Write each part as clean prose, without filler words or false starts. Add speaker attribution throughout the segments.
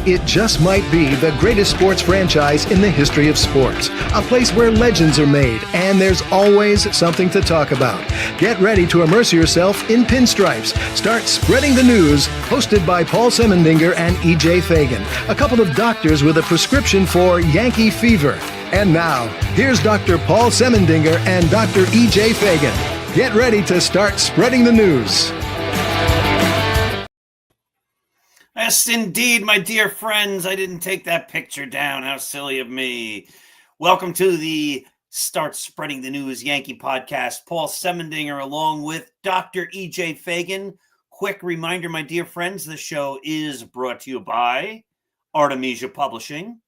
Speaker 1: it just might be the greatest sports franchise in the history of sports. A place where legends are made, and there's always something to talk about. Get ready to immerse yourself in pinstripes. Start spreading the news, hosted by Paul Semendinger and E.J. Fagan, a couple of doctors with a prescription for Yankee fever. And now, here's Dr. Paul Semendinger and Dr. E.J. Fagan. Get ready to start spreading the news.
Speaker 2: Yes, indeed, my dear friends. I didn't take that picture down. How silly of me. Welcome to the Start Spreading the News Yankee podcast. Paul Semendinger along with Dr. E.J. Fagan. Quick reminder, my dear friends, the show is brought to you by Artemisia Publishing.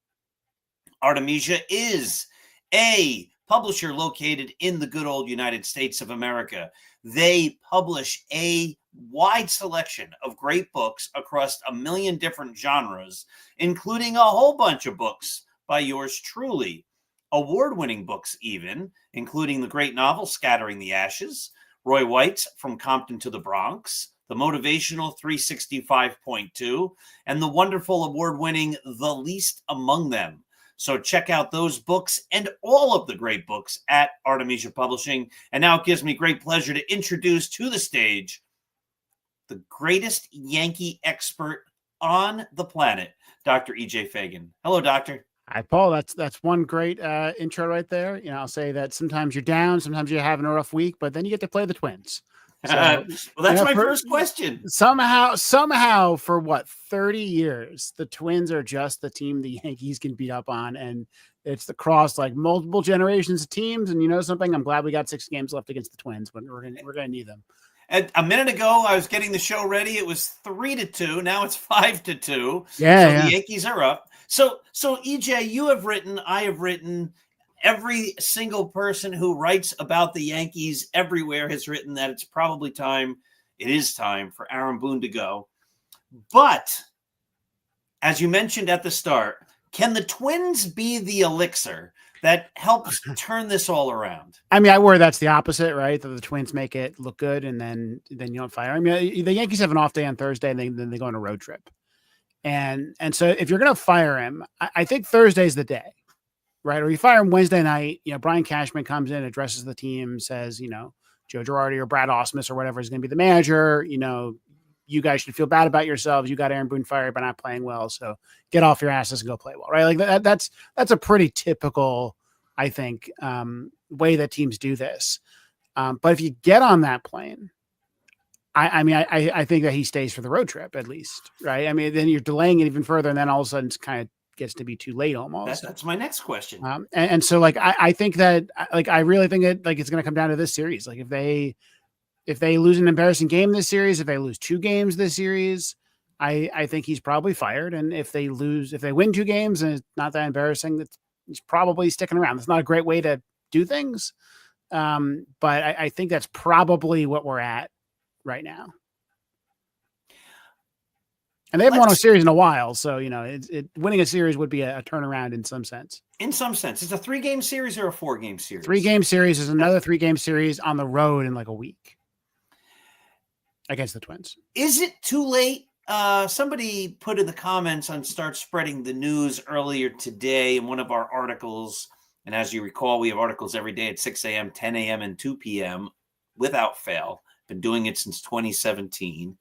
Speaker 2: Artemisia is a publisher located in the good old United States of America. They publish a wide selection of great books across a million different genres, including a whole bunch of books by yours truly. Award-winning books even, including the great novel Scattering the Ashes, Roy White's From Compton to the Bronx, the motivational 365.2, and the wonderful award-winning The Least Among Them. So check out those books and all of the great books at Artemisia Publishing. And now it gives me great pleasure to introduce to the stage the greatest Yankee expert on the planet, Dr. E.J. Fagan. Hello, Doctor.
Speaker 3: Hi, Paul. That's one great intro right there. You know, I'll say that sometimes you're down, sometimes you're having a rough week, but then you get to play the Twins. So,
Speaker 2: well, that's my first question.
Speaker 3: Somehow, for what, 30 years, the Twins are just the team the Yankees can beat up on, and it's across like multiple generations of teams. And you know something? I'm glad we got 6 games left against the Twins, but we're gonna need them.
Speaker 2: A minute ago, I was getting the show ready. It was 3-2. Now it's 5-2.
Speaker 3: Yeah.
Speaker 2: The Yankees are up. So EJ, you have written, I have written. Every single person who writes about the Yankees everywhere has written that it's probably time. It is time for Aaron Boone to go. But as you mentioned at the start, can the Twins be the elixir that helps turn this all around?
Speaker 3: I mean, I worry that's the opposite, right? That the Twins make it look good and then you don't fire. I mean, the Yankees have an off day on Thursday and then they go on a road trip. And so if you're going to fire him, I think Thursday's the day, right? Or you fire him Wednesday night, you know, Brian Cashman comes in, addresses the team, says, you know, Joe Girardi or Brad Ausmus or whatever is going to be the manager. You know, you guys should feel bad about yourselves. You got Aaron Boone fired by not playing well. So get off your asses and go play well, right? Like that's a pretty typical, I think, way that teams do this. But if you get on that plane, I think that he stays for the road trip at least, right? I mean, then you're delaying it even further, and then all of a sudden it's kind of gets to be too late almost.
Speaker 2: That's my next question.
Speaker 3: And so like I think that like I really think that like it's going to come down to this series. Like if they lose an embarrassing game this series, if they lose 2 games this series, I think he's probably fired. And if they win 2 games and it's not that embarrassing, he's probably sticking around. It's not a great way to do things, but I think that's probably what we're at right now. And they haven't won a series in a while, so you know, winning a series would be a turnaround in some sense.
Speaker 2: In some sense, it's a 3-game series or a 4-game series.
Speaker 3: 3-game series is another 3-game series on the road in like a week against the Twins.
Speaker 2: Is it too late? Somebody put in the comments on Start Spreading the News earlier today in one of our articles, and as you recall, we have articles every day at 6 a.m., 10 a.m., and 2 p.m. without fail. Been doing it since 2017.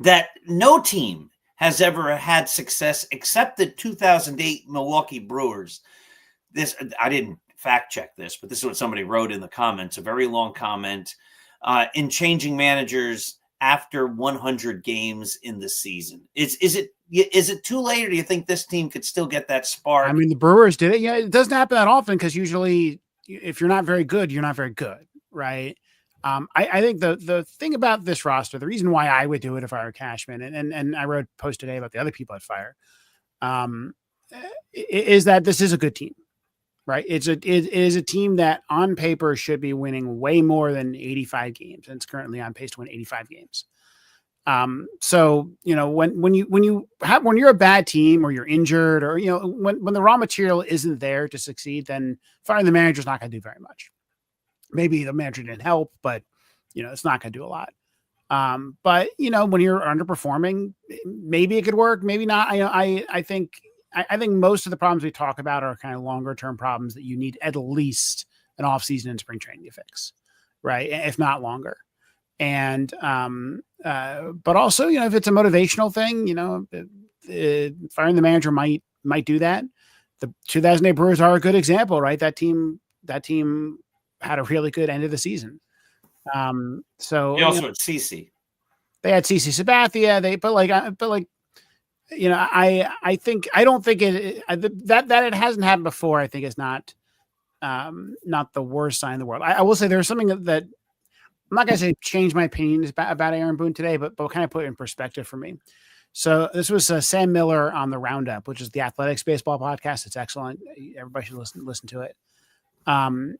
Speaker 2: That no team has ever had success except the 2008 Milwaukee Brewers. This, I didn't fact check this, but this is what somebody wrote in the comments, a very long comment, in changing managers after 100 games in the season. Is it too late, or do you think this team could still get that spark?
Speaker 3: I mean, the Brewers did it. Yeah, it doesn't happen that often because usually if you're not very good, you're not very good, right? I think the thing about this roster, the reason why I would do it if I were Cashman, and I wrote a post today about the other people I'd fire, is that this is a good team, right? It is a team that on paper should be winning way more than 85 games, and it's currently on pace to win 85 games. So, you know, when you're a bad team or you're injured or, you know, when the raw material isn't there to succeed, then firing the manager is not going to do very much. Maybe the manager didn't help, but you know, it's not going to do a lot. But when you're underperforming, maybe it could work, maybe not. I think most of the problems we talk about are kind of longer term problems that you need at least an off season and spring training to fix, right? If not longer. And but also, if it's a motivational thing, firing the manager might do that. The 2008 Brewers are a good example, right? That team had a really good end of the season. So
Speaker 2: they also had CC.
Speaker 3: They had CC Sabathia. I don't think that it hasn't happened before. I think is not the worst sign in the world. I will say there's something that I'm not going to say change my opinion about Aaron Boone today, but kind of put it in perspective for me. So this was Sam Miller on the Roundup, which is the Athletics baseball podcast. It's excellent. Everybody should listen to it.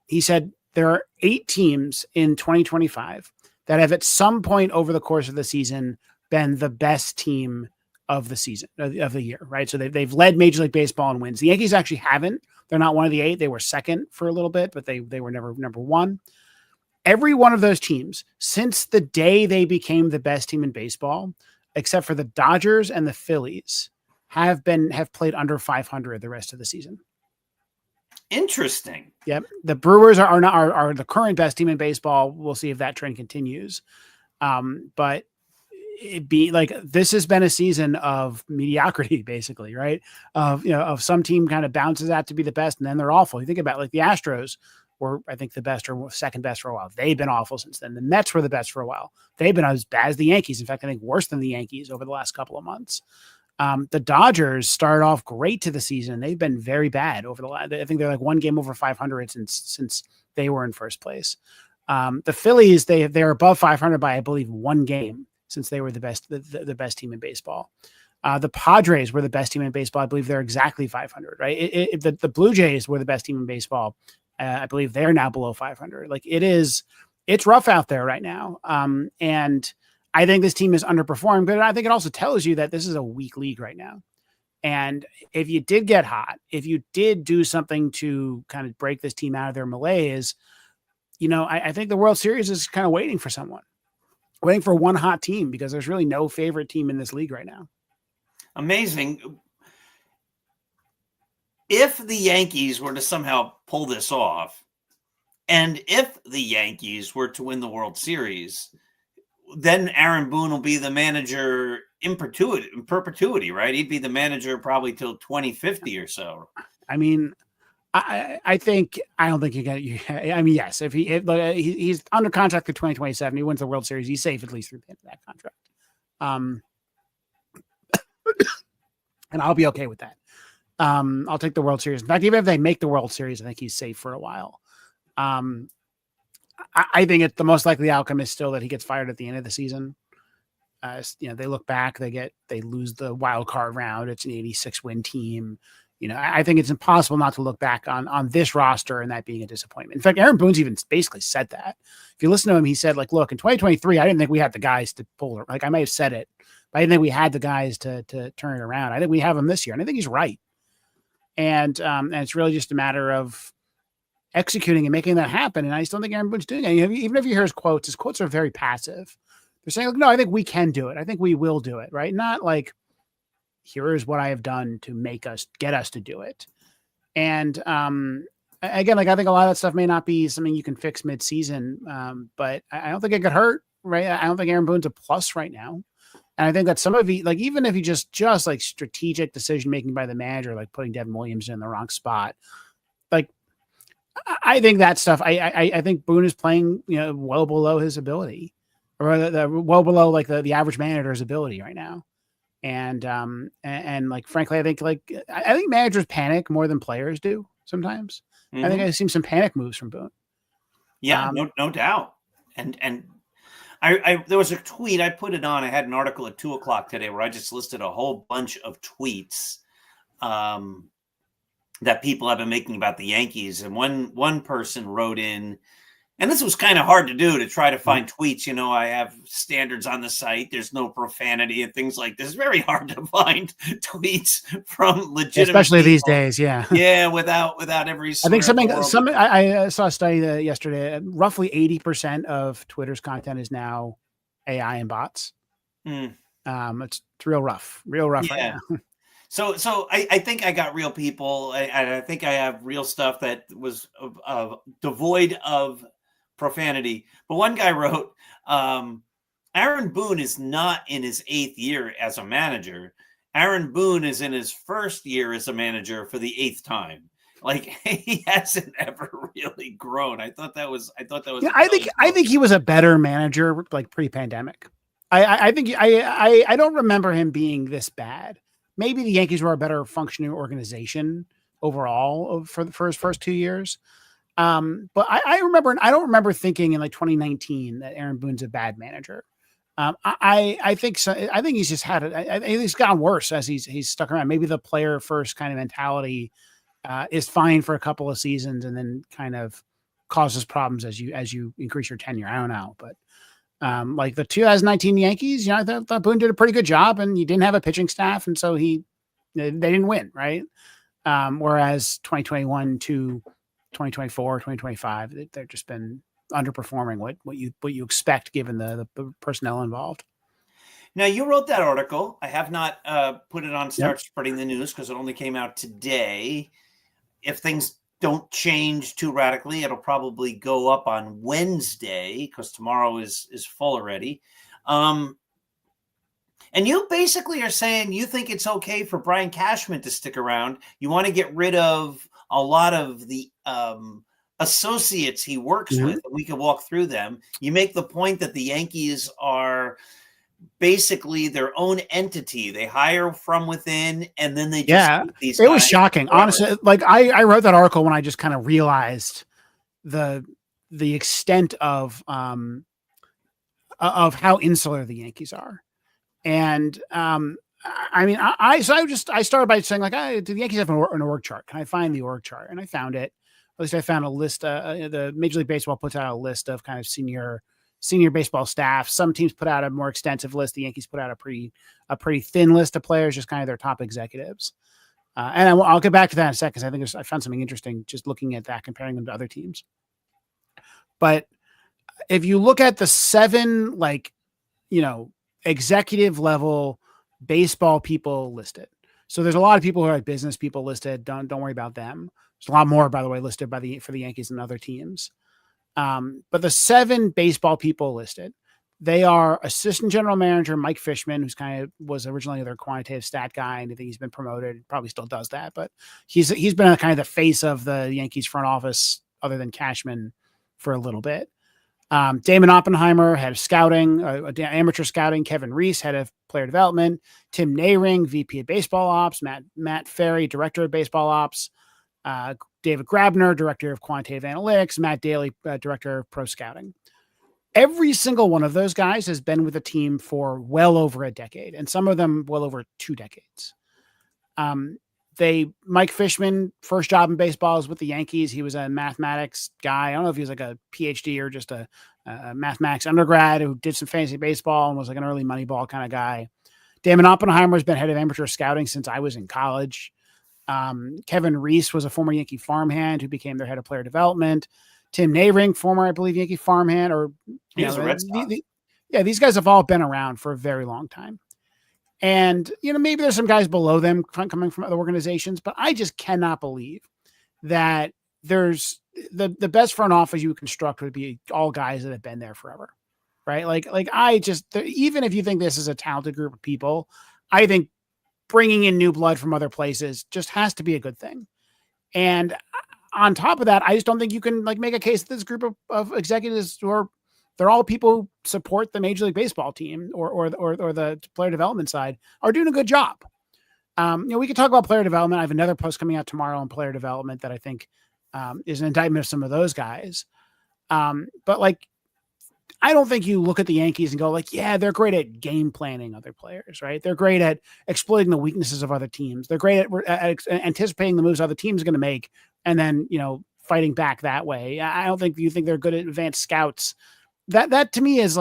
Speaker 3: He said there are 8 teams in 2025 that have at some point over the course of the season been the best team of the season of the year, right? So they've led Major League Baseball in wins. The Yankees actually haven't. They're not one of the 8. They were second for a little bit, but they were never number 1. Every one of those teams, since the day they became the best team in baseball, except for the Dodgers and the Phillies, have played under 500 the rest of the season.
Speaker 2: Interesting.
Speaker 3: Yep. The Brewers are the current best team in baseball. We'll see if that trend continues. But this has been a season of mediocrity, basically, right? Of some team kind of bounces out to be the best, and then they're awful. You think about the Astros were, I think, the best or second best for a while. They've been awful since then. The Mets were the best for a while. They've been as bad as the Yankees. In fact, I think worse than the Yankees over the last couple of months. The Dodgers started off great to the season. They've been very bad over the last. I think they're one game over 500 since they were in first place. The Phillies, they're above 500 by, I believe, 1 game since they were the best team in baseball. The Padres were the best team in baseball. I believe they're exactly 500, right? The Blue Jays were the best team in baseball. I believe they're now below 500. It's rough out there right now. And I think this team is underperformed, but I think it also tells you that this is a weak league right now. And if you did get hot, if you did do something to kind of break this team out of their malaise, I think the World Series is kind of waiting for someone, waiting for one hot team, because there's really no favorite team in this league right now.
Speaker 2: Amazing. If the Yankees were to somehow pull this off, and if the Yankees were to win the World Series, then Aaron Boone will be the manager in perpetuity, right? He'd be the manager probably till 2050 or so.
Speaker 3: I mean, I don't think you get it. I mean, yes, if he's under contract for 2027, he wins the World Series, he's safe at least through the end of that contract. And I'll be okay with that. I'll take the World Series. In fact, even if they make the World Series, I think he's safe for a while. I think the most likely outcome is still that he gets fired at the end of the season. They look back, they lose the wild card round. It's an 86 win team. I think it's impossible not to look back on this roster and that being a disappointment. In fact, Aaron Boone's even basically said that. If you listen to him, he said, look, in 2023, I didn't think we had the guys to pull it. I might have said it, but I didn't think we had the guys to turn it around. I think we have them this year, and I think he's right. And it's really just a matter of executing and making that happen. And I just don't think Aaron Boone's doing it. Even if you hear his quotes are very passive. They're saying, no, I think we can do it. I think we will do it. Right. Not here is what I have done to get us to do it. And again, I think a lot of that stuff may not be something you can fix mid-season, but I don't think it could hurt. Right. I don't think Aaron Boone's a plus right now. And I think that some of you, even if you just strategic decision-making by the manager, like putting Devin Williams in the wrong spot, I think that stuff, I think Boone is playing, well below his ability, or well below the average manager's ability right now. And frankly, I think managers panic more than players do sometimes. Mm-hmm. I think I've seen some panic moves from Boone.
Speaker 2: Yeah, no doubt. And I there was a tweet, I put it on. I had an article at 2:00 today where I just listed a whole bunch of tweets that people have been making about the Yankees. And one person wrote in, and this was kind of hard to do, to try to find tweets. I have standards on the site. There's no profanity and things like this. It's very hard to find tweets from legitimate
Speaker 3: especially
Speaker 2: people.
Speaker 3: These days. Yeah.
Speaker 2: Yeah. Without every,
Speaker 3: I think I saw a study yesterday, roughly 80% of Twitter's content is now AI and bots.
Speaker 2: Mm.
Speaker 3: It's real rough right
Speaker 2: Yeah.
Speaker 3: now.
Speaker 2: So I think I got real people, and I think I have real stuff that was devoid of profanity. But one guy wrote, Aaron Boone is not in his 8th year as a manager. Aaron Boone is in his 1st year as a manager for the 8th time. Like, he hasn't ever really grown. I thought that was
Speaker 3: Yeah, I think he was a better manager like pre-pandemic. I think I don't remember him being this bad. Maybe the Yankees were a better functioning organization overall for his first 2 years. But I remember, and I don't remember thinking in like 2019 that Aaron Boone's a bad manager. I think so. I think he's just had it. I think it's gotten worse as he's stuck around. Maybe the player first kind of mentality is fine for a couple of seasons and then kind of causes problems as you increase your tenure. I don't know, but like the 2019 Yankees, I thought Boone did a pretty good job, and he didn't have a pitching staff, and so they didn't win, right? Whereas 2021 to 2024, 2025, they've just been underperforming what you expect given the personnel involved.
Speaker 2: Now, you wrote that article. I have not put it on Start
Speaker 3: Yep.
Speaker 2: Spreading the News because it only came out today. If things don't change too radically, it'll probably go up on Wednesday because tomorrow is full already. And you basically are saying you think it's okay for Brian Cashman to stick around. You want to get rid of a lot of the associates he works with. We can walk through them. You make the point that the Yankees are basically their own entity. They hire from within, and then they just keep these
Speaker 3: it was
Speaker 2: guys
Speaker 3: shocking,
Speaker 2: forever.
Speaker 3: honestly. Like I wrote that article when I just kind of realized the extent of how insular the Yankees are. And I mean, I started by saying, like, do the Yankees have an org chart? Can I find the org chart? And I found it. At least I found a list. The Major League Baseball puts out a list of kind of senior baseball staff. Some teams put out a more extensive list. The Yankees put out a pretty thin list of players, just kind of their top executives. And I'll get back to that in a second, because I think I found something interesting just looking at that, comparing them to other teams. But if you look at the 7, executive level baseball people listed. So there's a lot of people who are business people listed. Don't worry about them. There's a lot more, by the way, listed for the Yankees and other teams. But the 7 baseball people listed, they are assistant general manager Mike Fishman, who's was originally their quantitative stat guy, and I think he's been promoted, probably still does that, but he's been kind of the face of the Yankees front office, other than Cashman, for a little bit. Damon Oppenheimer, head of scouting, amateur scouting. Kevin Reese, head of player development. Tim Nehring, VP of baseball ops. Matt Ferry, director of baseball ops. David Grabner, director of quantitative analytics. Matt Daly, director of pro scouting. Every single one of those guys has been with the team for well over a decade, and some of them well over 2 decades. Mike Fishman, first job in baseball is with the Yankees. He was a mathematics guy. I don't know if he was like a PhD or just a mathematics undergrad who did some fantasy baseball and was like an early Moneyball kind of guy. Damon Oppenheimer has been head of amateur scouting since I was in college. Kevin Reese was a former Yankee farmhand who became their head of player development. Tim Nehring, former, I believe, Yankee farmhand, or these guys have all been around for a very long time. And, maybe there's some guys below them coming from other organizations, but I just cannot believe that there's the best front office you would construct would be all guys that have been there forever. Right. Even if you think this is a talented group of people, I think bringing in new blood from other places just has to be a good thing. And on top of that, I just don't think you can make a case that this group of executives they're all people who support the Major League Baseball team or the player development side are doing a good job. We could talk about player development. I have another post coming out tomorrow on player development that I think is an indictment of some of those guys. But I don't think you look at the Yankees and go they're great at game planning other players, right? They're great at exploiting the weaknesses of other teams. They're great at anticipating the moves other teams are going to make and then, fighting back that way. I don't think you think they're good at advanced scouts. That to me is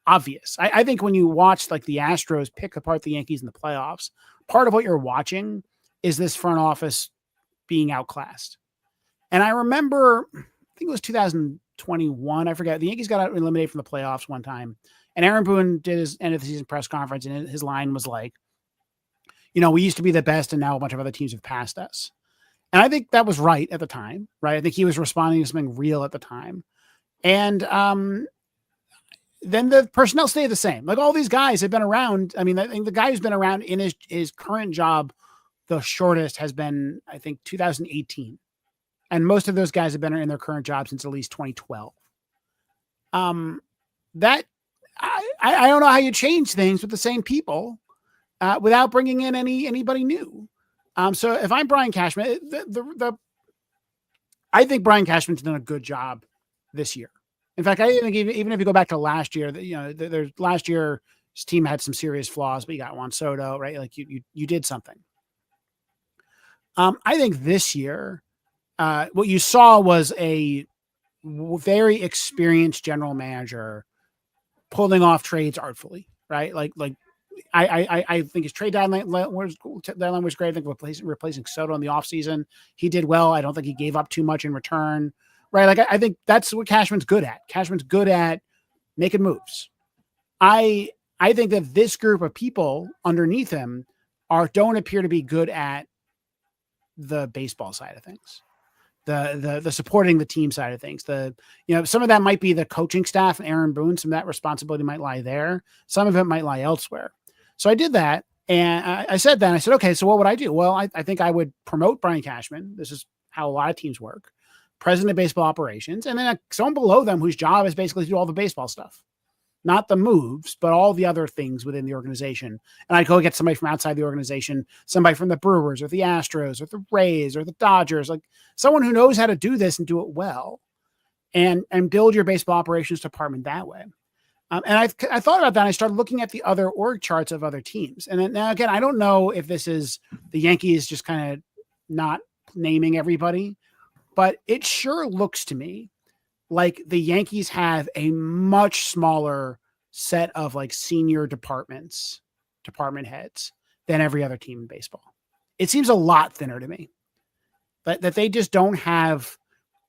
Speaker 3: obvious. I think when you watch the Astros pick apart the Yankees in the playoffs, part of what you're watching is this front office being outclassed. And I remember, I think it was 2021. I forget. The Yankees got eliminated from the playoffs one time, And Aaron Boone did his end of the season press conference, and his line was like, we used to be the best, and now a bunch of other teams have passed us. And I think that was right at the time, right? I think he was responding to something real at the time. And then the personnel stayed the same. Like all these guys have been around. I mean, I think the guy who's been around in his current job the shortest has been, I think, 2018. And most of those guys have been in their current job since at least 2012. That I don't know how you change things with the same people without bringing in anybody new. So if I'm Brian Cashman, I think Brian Cashman's done a good job this year. In fact, I think even if you go back to last year, there's last year's team had some serious flaws, but you got Juan Soto, right? Like you did something. I think this year, what you saw was a very experienced general manager pulling off trades artfully, right? Like I think his trade deadline was great. I think replacing Soto in the offseason, he did well. I don't think he gave up too much in return, right? Like I think that's what Cashman's good at. Cashman's good at making moves. I think that this group of people underneath him don't appear to be good at the baseball side of things. The supporting the team side of things. Some of that might be the coaching staff and Aaron Boone. Some of that responsibility might lie there. Some of it might lie elsewhere. So I did that. And I said, okay, so what would I do? Well, I think I would promote Brian Cashman. This is how a lot of teams work. President of baseball operations. And then someone below them whose job is basically to do all the baseball stuff. Not the moves, but all the other things within the organization. And I'd go get somebody from outside the organization, somebody from the Brewers or the Astros or the Rays or the Dodgers, like someone who knows how to do this and do it well and build your baseball operations department that way. And I thought about that. And I started looking at the other org charts of other teams. And then now again, I don't know if this is the Yankees just kind of not naming everybody, but it sure looks to me like the Yankees have a much smaller set of like senior department heads than every other team in baseball. It seems a lot thinner to me, but that they just don't have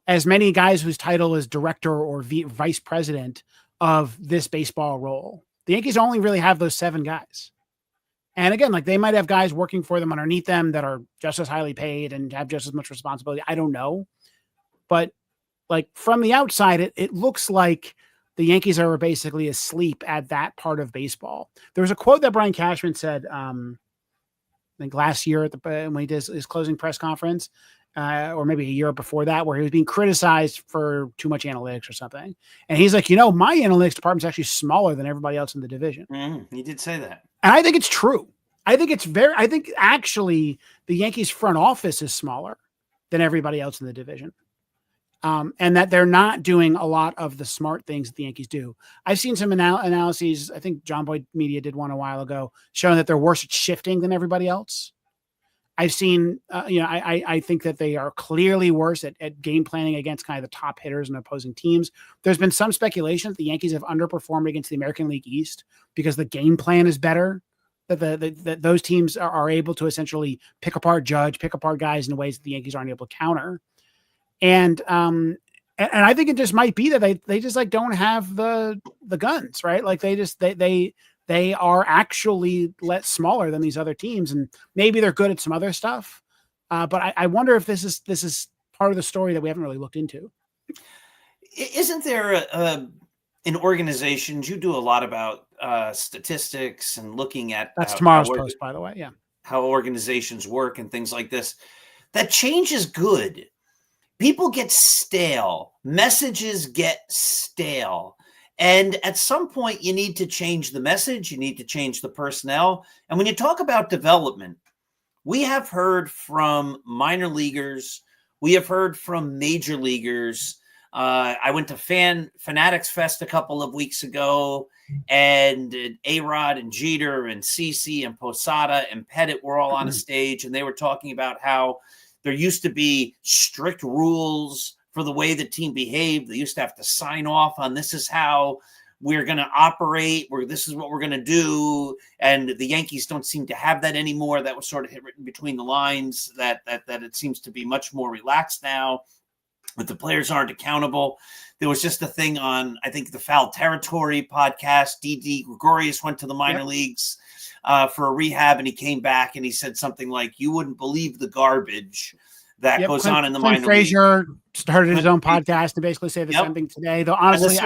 Speaker 3: as many guys whose title is director or vice president of this baseball role. The Yankees only really have those 7 guys. And again, like they might have guys working for them underneath them that are just as highly paid and have just as much responsibility. I don't know, but like from the outside, it looks like the Yankees are basically asleep at that part of baseball. There was a quote that Brian Cashman said, I think last year when he did his closing press conference, or maybe a year before that, where he was being criticized for too much analytics or something. And he's like, my analytics department is actually smaller than everybody else in the division.
Speaker 2: He did say that.
Speaker 3: And I think it's true. I think actually the Yankees front office is smaller than everybody else in the division. And that they're not doing a lot of the smart things that the Yankees do. I've seen some analyses. I think John Boyd Media did one a while ago showing that they're worse at shifting than everybody else. I've seen, I think that they are clearly worse at game planning against kind of the top hitters and opposing teams. There's been some speculation that the Yankees have underperformed against the American League East because the game plan is better. That those teams are able to essentially pick apart guys in ways that the Yankees aren't able to counter. And I think it just might be that they just like don't have the guns, right? Like they are actually smaller than these other teams, and maybe they're good at some other stuff. But I wonder if this is part of the story that we haven't really looked into.
Speaker 2: Isn't there in organizations, you do a lot about statistics and looking at
Speaker 3: that's tomorrow's post, by the way. Yeah,
Speaker 2: how organizations work and things like this. That change is good. People get stale. Messages get stale. And at some point, you need to change the message. You need to change the personnel. And when you talk about development, we have heard from minor leaguers. We have heard from major leaguers. I went to Fanatics Fest a couple of weeks ago, and A-Rod and Jeter and CeCe and Posada and Pettit were all on a stage, and they were talking about how there used to be strict rules for the way the team behaved. They used to have to sign off on this is how we're going to operate, this is what we're going to do. And the Yankees don't seem to have that anymore. That was sort of written between the lines that it seems to be much more relaxed now. but the players aren't accountable. There was just a thing on, I think, the Foul Territory podcast. D.D. Gregorius went to the minor leagues for a rehab, and he came back and he said something like, "You wouldn't believe the garbage that goes on in the minor league."
Speaker 3: Frazier started his own podcast and basically say the same thing today. Though honestly,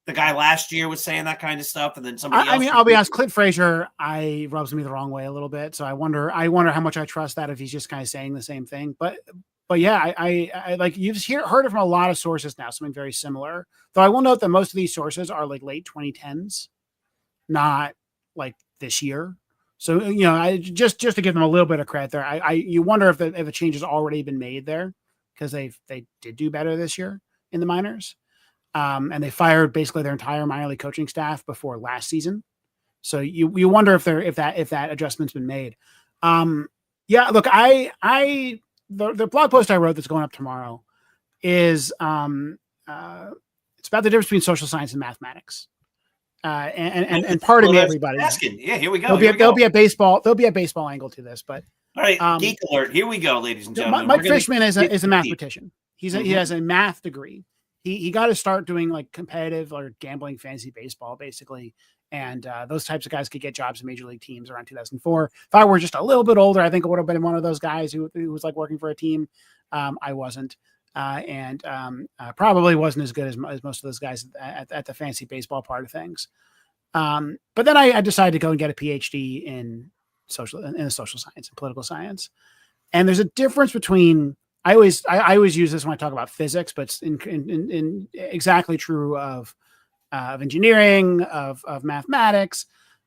Speaker 2: the guy last year was saying that kind of stuff, and then somebody else.
Speaker 3: I mean, I'll be honest, Clint Frazier, rubs me the wrong way a little bit. So I wonder how much I trust that if he's just kind of saying the same thing. But yeah, I like you've heard it from a lot of sources now, something very similar. Though I will note that most of these sources are like late 2010s, not like this year. So, I just to give them a little bit of credit there, you wonder if the change has already been made there because they did do better this year in the minors. And they fired basically their entire minor league coaching staff before last season. So you wonder if that adjustment's been made. Yeah, look, the blog post I wrote that's going up tomorrow is it's about the difference between social science and mathematics. And pardon me, everybody.
Speaker 2: Asking. Yeah, here we go.
Speaker 3: There'll be a baseball angle to this, but
Speaker 2: all right, geek alert. Here we go, ladies and gentlemen.
Speaker 3: Mike Fishman is a mathematician. He has a math degree. He got to start doing like competitive or gambling fantasy baseball, basically. And those types of guys could get jobs in major league teams around 2004. If I were just a little bit older, I think I would have been one of those guys who was like working for a team. I wasn't. And probably wasn't as good as most of those guys at the fantasy baseball part of things. But then I decided to go and get a PhD in social science and political science. And there's a difference between, I always use this when I talk about physics, but it's in exactly true of engineering, of mathematics.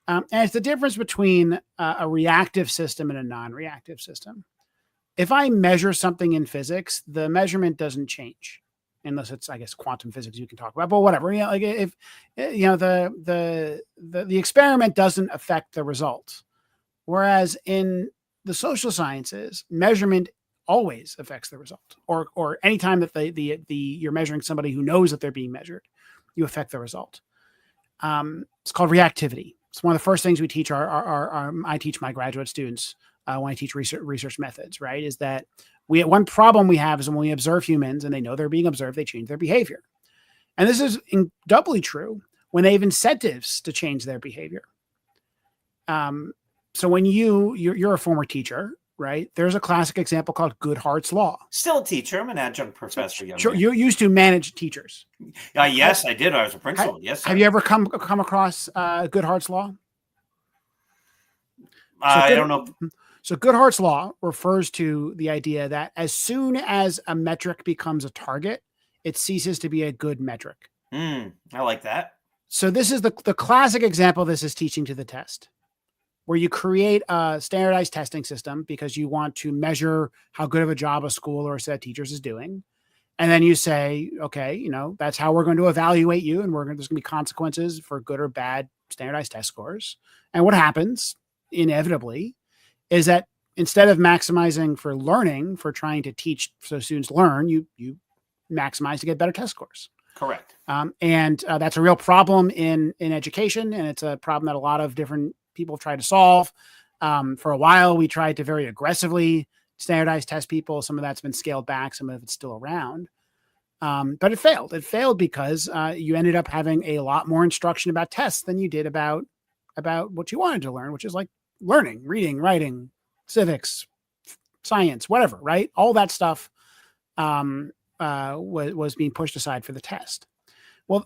Speaker 3: And it's the difference between a reactive system and a non-reactive system. If I measure something in physics, the measurement doesn't change unless it's, I guess, quantum physics you can talk about, but whatever. Like if the experiment doesn't affect the result. Whereas in the social sciences, measurement always affects the result. Or anytime that you're measuring somebody who knows that they're being measured, you affect the result. It's called reactivity. It's one of the first things we teach I teach my graduate students when I teach research methods, right? Is that one problem we have is when we observe humans and they know they're being observed, they change their behavior. And this is doubly true when they have incentives to change their behavior. So when you're a former teacher, right? There's a classic example called Goodhart's Law.
Speaker 2: Still a teacher. I'm an adjunct professor.
Speaker 3: Sure, you used to manage teachers.
Speaker 2: Yes, I did. I was a principal. Yes. Sir.
Speaker 3: Have you ever come across Goodhart's Law?
Speaker 2: I don't know.
Speaker 3: So Goodhart's Law refers to the idea that as soon as a metric becomes a target, it ceases to be a good metric.
Speaker 2: I like that.
Speaker 3: So this is the classic example. This is teaching to the test, where you create a standardized testing system because you want to measure how good of a job a school or a set of teachers is doing. And then you say, okay, that's how we're going to evaluate you. And there's going to be consequences for good or bad standardized test scores. And what happens inevitably is that instead of maximizing for learning, for trying to teach so students learn, you maximize to get better test scores.
Speaker 2: Correct.
Speaker 3: And that's a real problem in education. And it's a problem that a lot of different people have tried to solve. For a while, we tried to very aggressively standardize test people. Some of that's been scaled back. Some of it's still around. But it failed. It failed because you ended up having a lot more instruction about tests than you did about what you wanted to learn, which is like learning, reading, writing, civics, science, whatever, right? All that stuff was being pushed aside for the test. Well,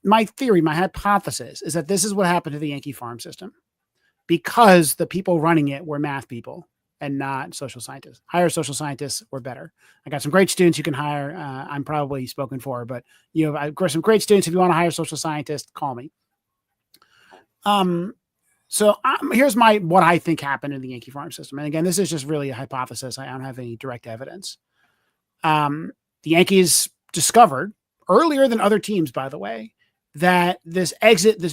Speaker 3: my theory, my hypothesis is that this is what happened to the Yankee farm system because the people running it were math people and not social scientists. Hire social scientists were better. I got some great students you can hire. I'm probably spoken for, but I've got some great students. If you want to hire social scientists, call me. So here's what I think happened in the Yankee farm system. And again, this is just really a hypothesis. I don't have any direct evidence. The Yankees discovered earlier than other teams, by the way, that this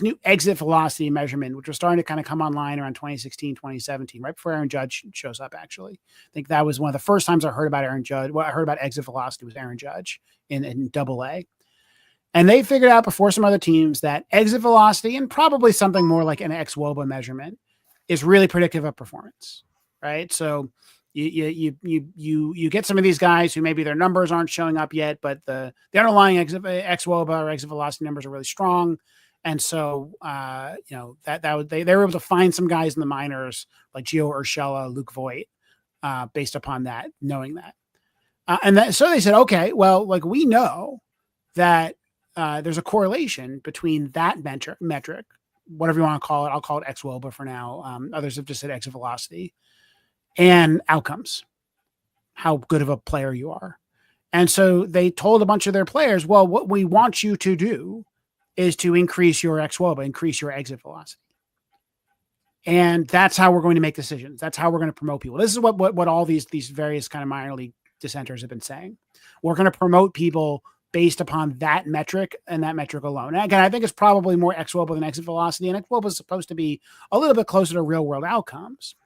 Speaker 3: new exit velocity measurement, which was starting to kind of come online around 2016, 2017, right before Aaron Judge shows up, actually. I think that was one of the first times I heard about Aaron Judge. What I heard about exit velocity was Aaron Judge in Double-A. And they figured out before some other teams that exit velocity and probably something more like an ex-WOBA measurement is really predictive of performance, right? So You get some of these guys who maybe their numbers aren't showing up yet, but the underlying xwOBA or exit velocity numbers are really strong. And so, they were able to find some guys in the minors like Gio Urshela, Luke Voigt, based upon that, knowing that. So they said, okay, well, like we know that there's a correlation between that metric, whatever you want to call it. I'll call it xwOBA for now. Others have just said exit velocity, and outcomes, how good of a player you are. And so they told a bunch of their players, well, what we want you to do is to increase your xwOBA, increase your exit velocity. And that's how we're going to make decisions. That's how we're going to promote people. This is what all these various kind of minor league dissenters have been saying. We're going to promote people based upon that metric and that metric alone. And again, I think it's probably more xwOBA than exit velocity, and xwOBA is supposed to be a little bit closer to real world outcomes.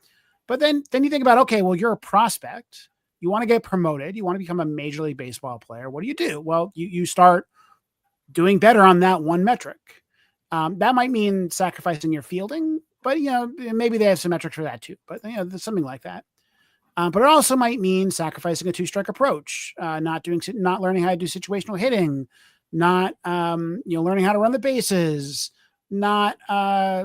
Speaker 3: But then you think about, okay, well, you're a prospect. You want to get promoted. You want to become a Major League Baseball player. What do? Well, you start doing better on that one metric. That might mean sacrificing your fielding, but maybe they have some metrics for that too. But something like that. But it also might mean sacrificing a two-strike approach, not learning how to do situational hitting, not learning how to run the bases. Not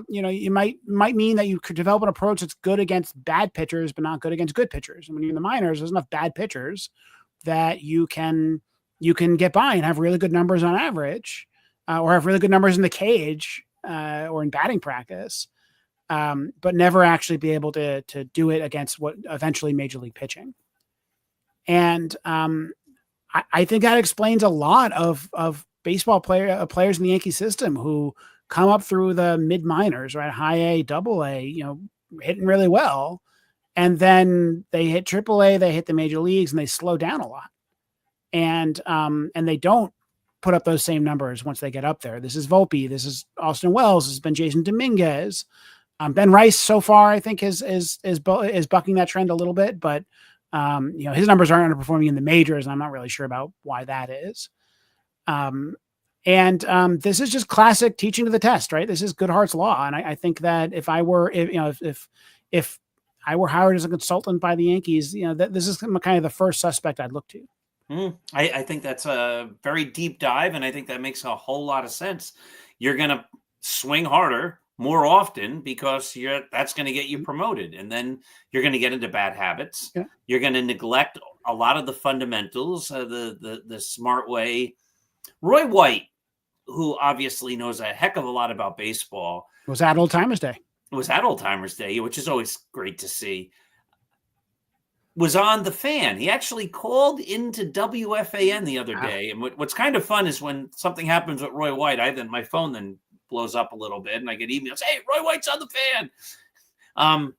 Speaker 3: you might mean that you could develop an approach that's good against bad pitchers, but not good against good pitchers. And when you're in the minors, there's enough bad pitchers that you can get by and have really good numbers on average, or have really good numbers in the cage or in batting practice, but never actually be able to do it against what eventually major league pitching. And I think that explains a lot of baseball players in the Yankee system who come up through the mid minors, right? High A, double A, hitting really well. And then they hit triple A, they hit the major leagues, and they slow down a lot. And they don't put up those same numbers once they get up there. This is Volpe. This is Austin Wells. This has been Jason Dominguez. Ben Rice so far, I think is bucking that trend a little bit, but his numbers aren't underperforming in the majors, and I'm not really sure about why that is. This is just classic teaching to the test, right? This is Goodhart's law. And I think that if I were hired as a consultant by the Yankees, this is kind of the first suspect I'd look to.
Speaker 2: I think that's a very deep dive. And I think that makes a whole lot of sense. You're going to swing harder more often because that's going to get you promoted. And then you're going to get into bad habits. Yeah. You're going to neglect a lot of the fundamentals, the smart way. Roy White, who obviously knows a heck of a lot about baseball.
Speaker 3: Was at Old Timers Day.
Speaker 2: It was at Old Timers Day, which is always great to see. Was on The Fan. He actually called into WFAN the other day. And what's kind of fun is when something happens with Roy White, my phone then blows up a little bit and I get emails, hey, Roy White's on The Fan.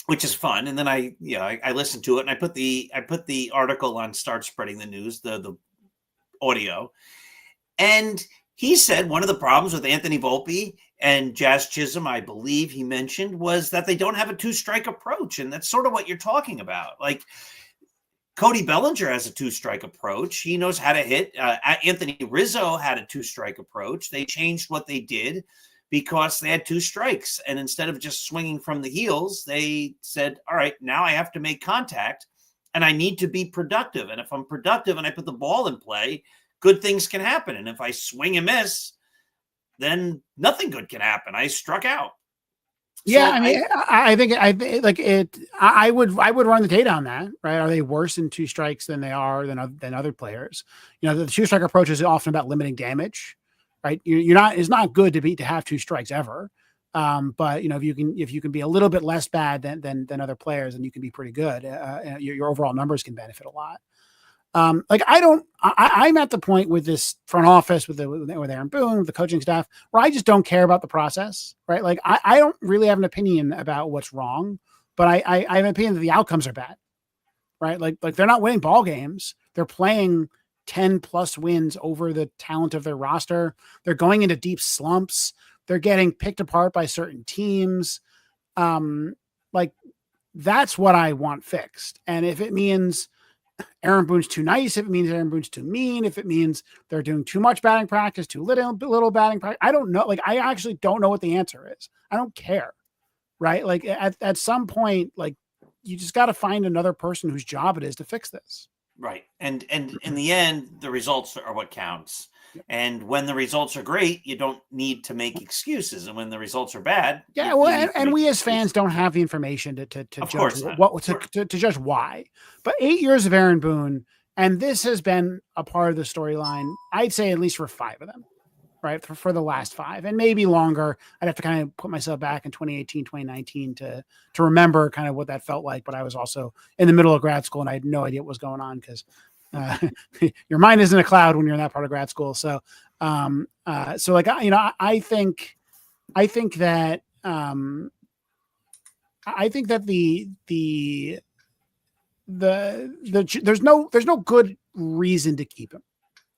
Speaker 2: Which is fun. And then I listened to it and I put the article on Start Spreading the News, the audio. And he said one of the problems with Anthony Volpe and Jazz Chisholm, I believe he mentioned, was that they don't have a two-strike approach. And that's sort of what you're talking about. Like Cody Bellinger has a two-strike approach. He knows how to hit. Anthony Rizzo had a two-strike approach. They changed what they did because they had two strikes. And instead of just swinging from the heels, they said, all right, now I have to make contact and I need to be productive. And if I'm productive and I put the ball in play, good things can happen. And if I swing and miss, then nothing good can happen. I struck out.
Speaker 3: Yeah, I think I would run the data on that, right? Are they worse in two strikes than they are than other players? The two strike approach is often about limiting damage, right? It's not good to have two strikes ever. But if you can be a little bit less bad than other players, then you can be pretty good. Your overall numbers can benefit a lot. I'm at the point with this front office with Aaron Boone, with the coaching staff, where I just don't care about the process, right? Like I don't really have an opinion about what's wrong, but I have an opinion that the outcomes are bad, right? Like they're not winning ball games. They're playing 10 plus wins over the talent of their roster. They're going into deep slumps. They're getting picked apart by certain teams. That's what I want fixed. And if it means Aaron Boone's too nice, if it means Aaron Boone's too mean, if it means they're doing too much batting practice, too little batting practice, I don't know. Like, I actually don't know what the answer is. I don't care. Right. Like at some point, like you just got to find another person whose job it is to fix this.
Speaker 2: Right. And in the end, the results are what counts. And when the results are great, you don't need to make excuses. And when the results are bad,
Speaker 3: yeah,
Speaker 2: you
Speaker 3: well,
Speaker 2: need to
Speaker 3: and
Speaker 2: make
Speaker 3: we as
Speaker 2: excuses.
Speaker 3: fans don't have the information to
Speaker 2: Of
Speaker 3: judge
Speaker 2: course not.
Speaker 3: what to judge why. But 8 years of Aaron Boone, and this has been a part of the storyline, I'd say at least for 5 of them, right? For the last 5, and maybe longer. I'd have to kind of put myself back in 2018, 2019 to remember kind of what that felt like. But I was also in the middle of grad school and I had no idea what was going on because your mind isn't a cloud when you're in that part of grad school. So, so like, you know, I think that, I think that there's no good reason to keep him.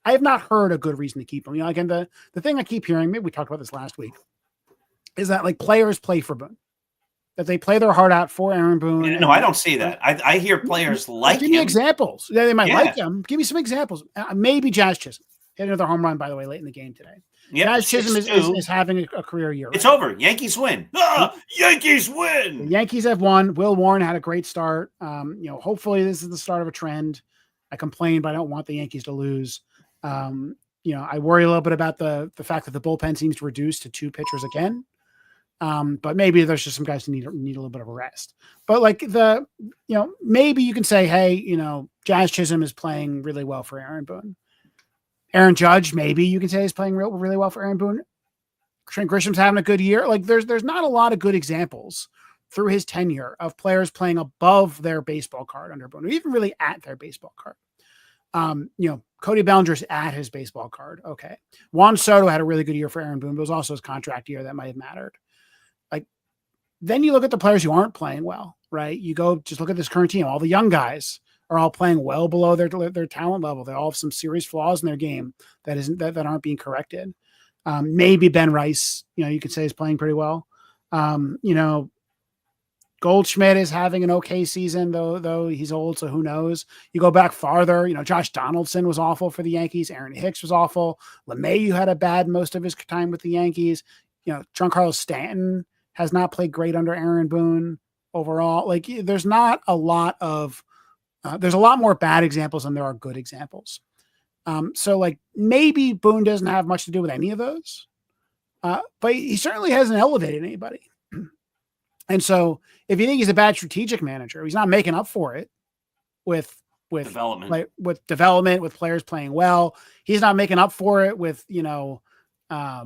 Speaker 3: I have not heard a good reason to keep him. You know, again, the thing I keep hearing, maybe we talked about this last week, is that like players play for Boone, that they play their heart out for Aaron Boone.
Speaker 2: Yeah, no, I don't see that. I hear players like
Speaker 3: give me
Speaker 2: him.
Speaker 3: examples. Yeah, they might
Speaker 2: Yeah.
Speaker 3: like him. Give me some examples. Maybe Jazz Chisholm hit another home run, by the way, late in the game today.
Speaker 2: Yep,
Speaker 3: Jazz Chisholm
Speaker 2: 6-2.
Speaker 3: is having a career year.
Speaker 2: It's
Speaker 3: right?
Speaker 2: over. Yankees win. Yankees
Speaker 3: The
Speaker 2: win.
Speaker 3: Yankees have won. Will Warren had a great start. You know, hopefully this is the start of a trend. I complain, but I don't want the Yankees to lose. You know, I worry a little bit about the fact that the bullpen seems to reduce to 2 pitchers again. But maybe there's just some guys who need a little bit of a rest. But like you know, maybe you can say, hey, you know, Jazz Chisholm is playing really well for Aaron Boone. Aaron Judge, maybe you can say is playing really well for Aaron Boone. Trent Grisham's having a good year. Like there's not a lot of good examples through his tenure of players playing above their baseball card under Boone, or even really at their baseball card. You know, Cody Bellinger's at his baseball card. Okay. Juan Soto had a really good year for Aaron Boone, but it was also his contract year that might have mattered. Like, then you look at the players who aren't playing well, right? You go just look at this current team. All the young guys are all playing well below their talent level. They all have some serious flaws in their game that aren't being corrected. Maybe Ben Rice, you know, you could say is playing pretty well. You know, Goldschmidt is having an okay season, though he's old, so who knows? You go back farther, you know, Josh Donaldson was awful for the Yankees. Aaron Hicks was awful. LeMahieu had a bad most of his time with the Yankees. You know, Giancarlo Stanton has not played great under Aaron Boone overall. Like, there's not a lot of there's a lot more bad examples than there are good examples. So like maybe Boone doesn't have much to do with any of those, but he certainly hasn't elevated anybody. And so if you think he's a bad strategic manager, he's not making up for it with
Speaker 2: Development.
Speaker 3: with development, with players playing well. He's not making up for it with, you know, I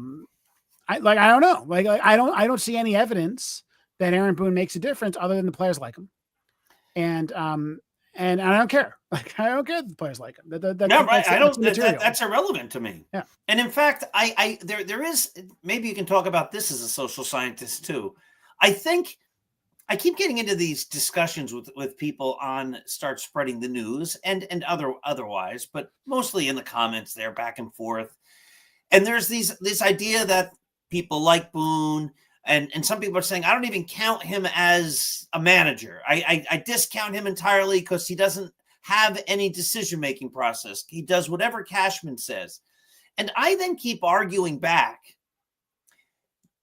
Speaker 3: don't know. Like I don't see any evidence that Aaron Boone makes a difference other than the players like him. And I don't care. Like, I don't care if the players like him.
Speaker 2: That's irrelevant to me.
Speaker 3: Yeah.
Speaker 2: And in fact, there is, maybe you can talk about this as a social scientist too. I think I keep getting into these discussions with people on Start Spreading the News and otherwise, but mostly in the comments there, back and forth. And there's this idea that people like Boone, and some people are saying, I don't even count him as a manager. I discount him entirely because he doesn't have any decision-making process. He does whatever Cashman says. And I then keep arguing back.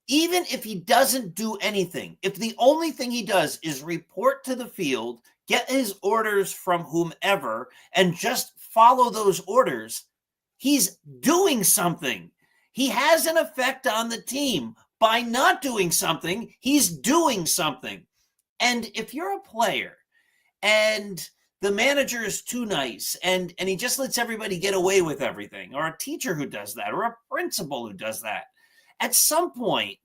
Speaker 2: Even if he doesn't do anything, if the only thing he does is report to the field, get his orders from whomever, and just follow those orders, he's doing something. He has an effect on the team. By not doing something, he's doing something. And if you're a player and the manager is too nice and he just lets everybody get away with everything, or a teacher who does that, or a principal who does that, at some point,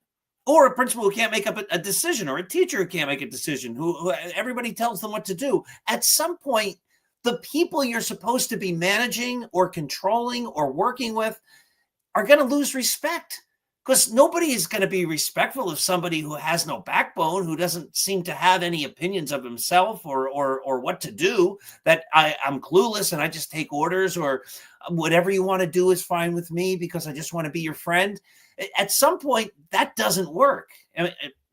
Speaker 2: or a principal who can't make up a decision, or a teacher who can't make a decision, who everybody tells them what to do, at some point, the people you're supposed to be managing or controlling or working with are going to lose respect. Because nobody is going to be respectful of somebody who has no backbone, who doesn't seem to have any opinions of himself or what to do, that I'm clueless and I just take orders, or whatever you want to do is fine with me because I just want to be your friend. At some point, that doesn't work,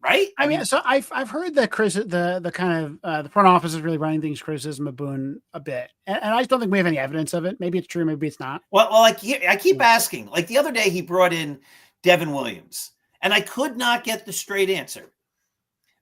Speaker 2: right?
Speaker 3: I mean, so I've heard that the kind of the front office is really running things criticism of Boone a bit, and I just don't think we have any evidence of it. Maybe it's true, maybe it's not.
Speaker 2: Well, like I keep asking. Like the other day, he brought in Devin Williams, and I could not get the straight answer.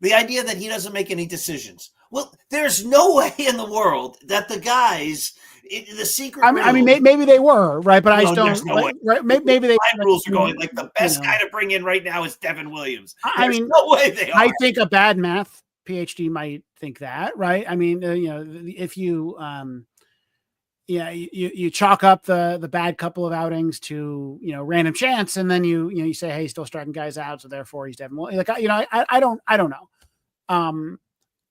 Speaker 2: The idea that he doesn't make any decisions. Well, there's no way in the world that the guys, the secret.
Speaker 3: I mean, maybe they were right, but I just don't.
Speaker 2: There's no way.
Speaker 3: Right? Maybe they.
Speaker 2: Line rules are going like the best guy to bring in right now is Devin Williams.
Speaker 3: I mean,
Speaker 2: no way they are.
Speaker 3: I think a bad math PhD might think that, right? I mean, if you, you chalk up the bad couple of outings to random chance, and then you say, hey, he's still striking guys out, so therefore he's Devin Williams. Like I don't know.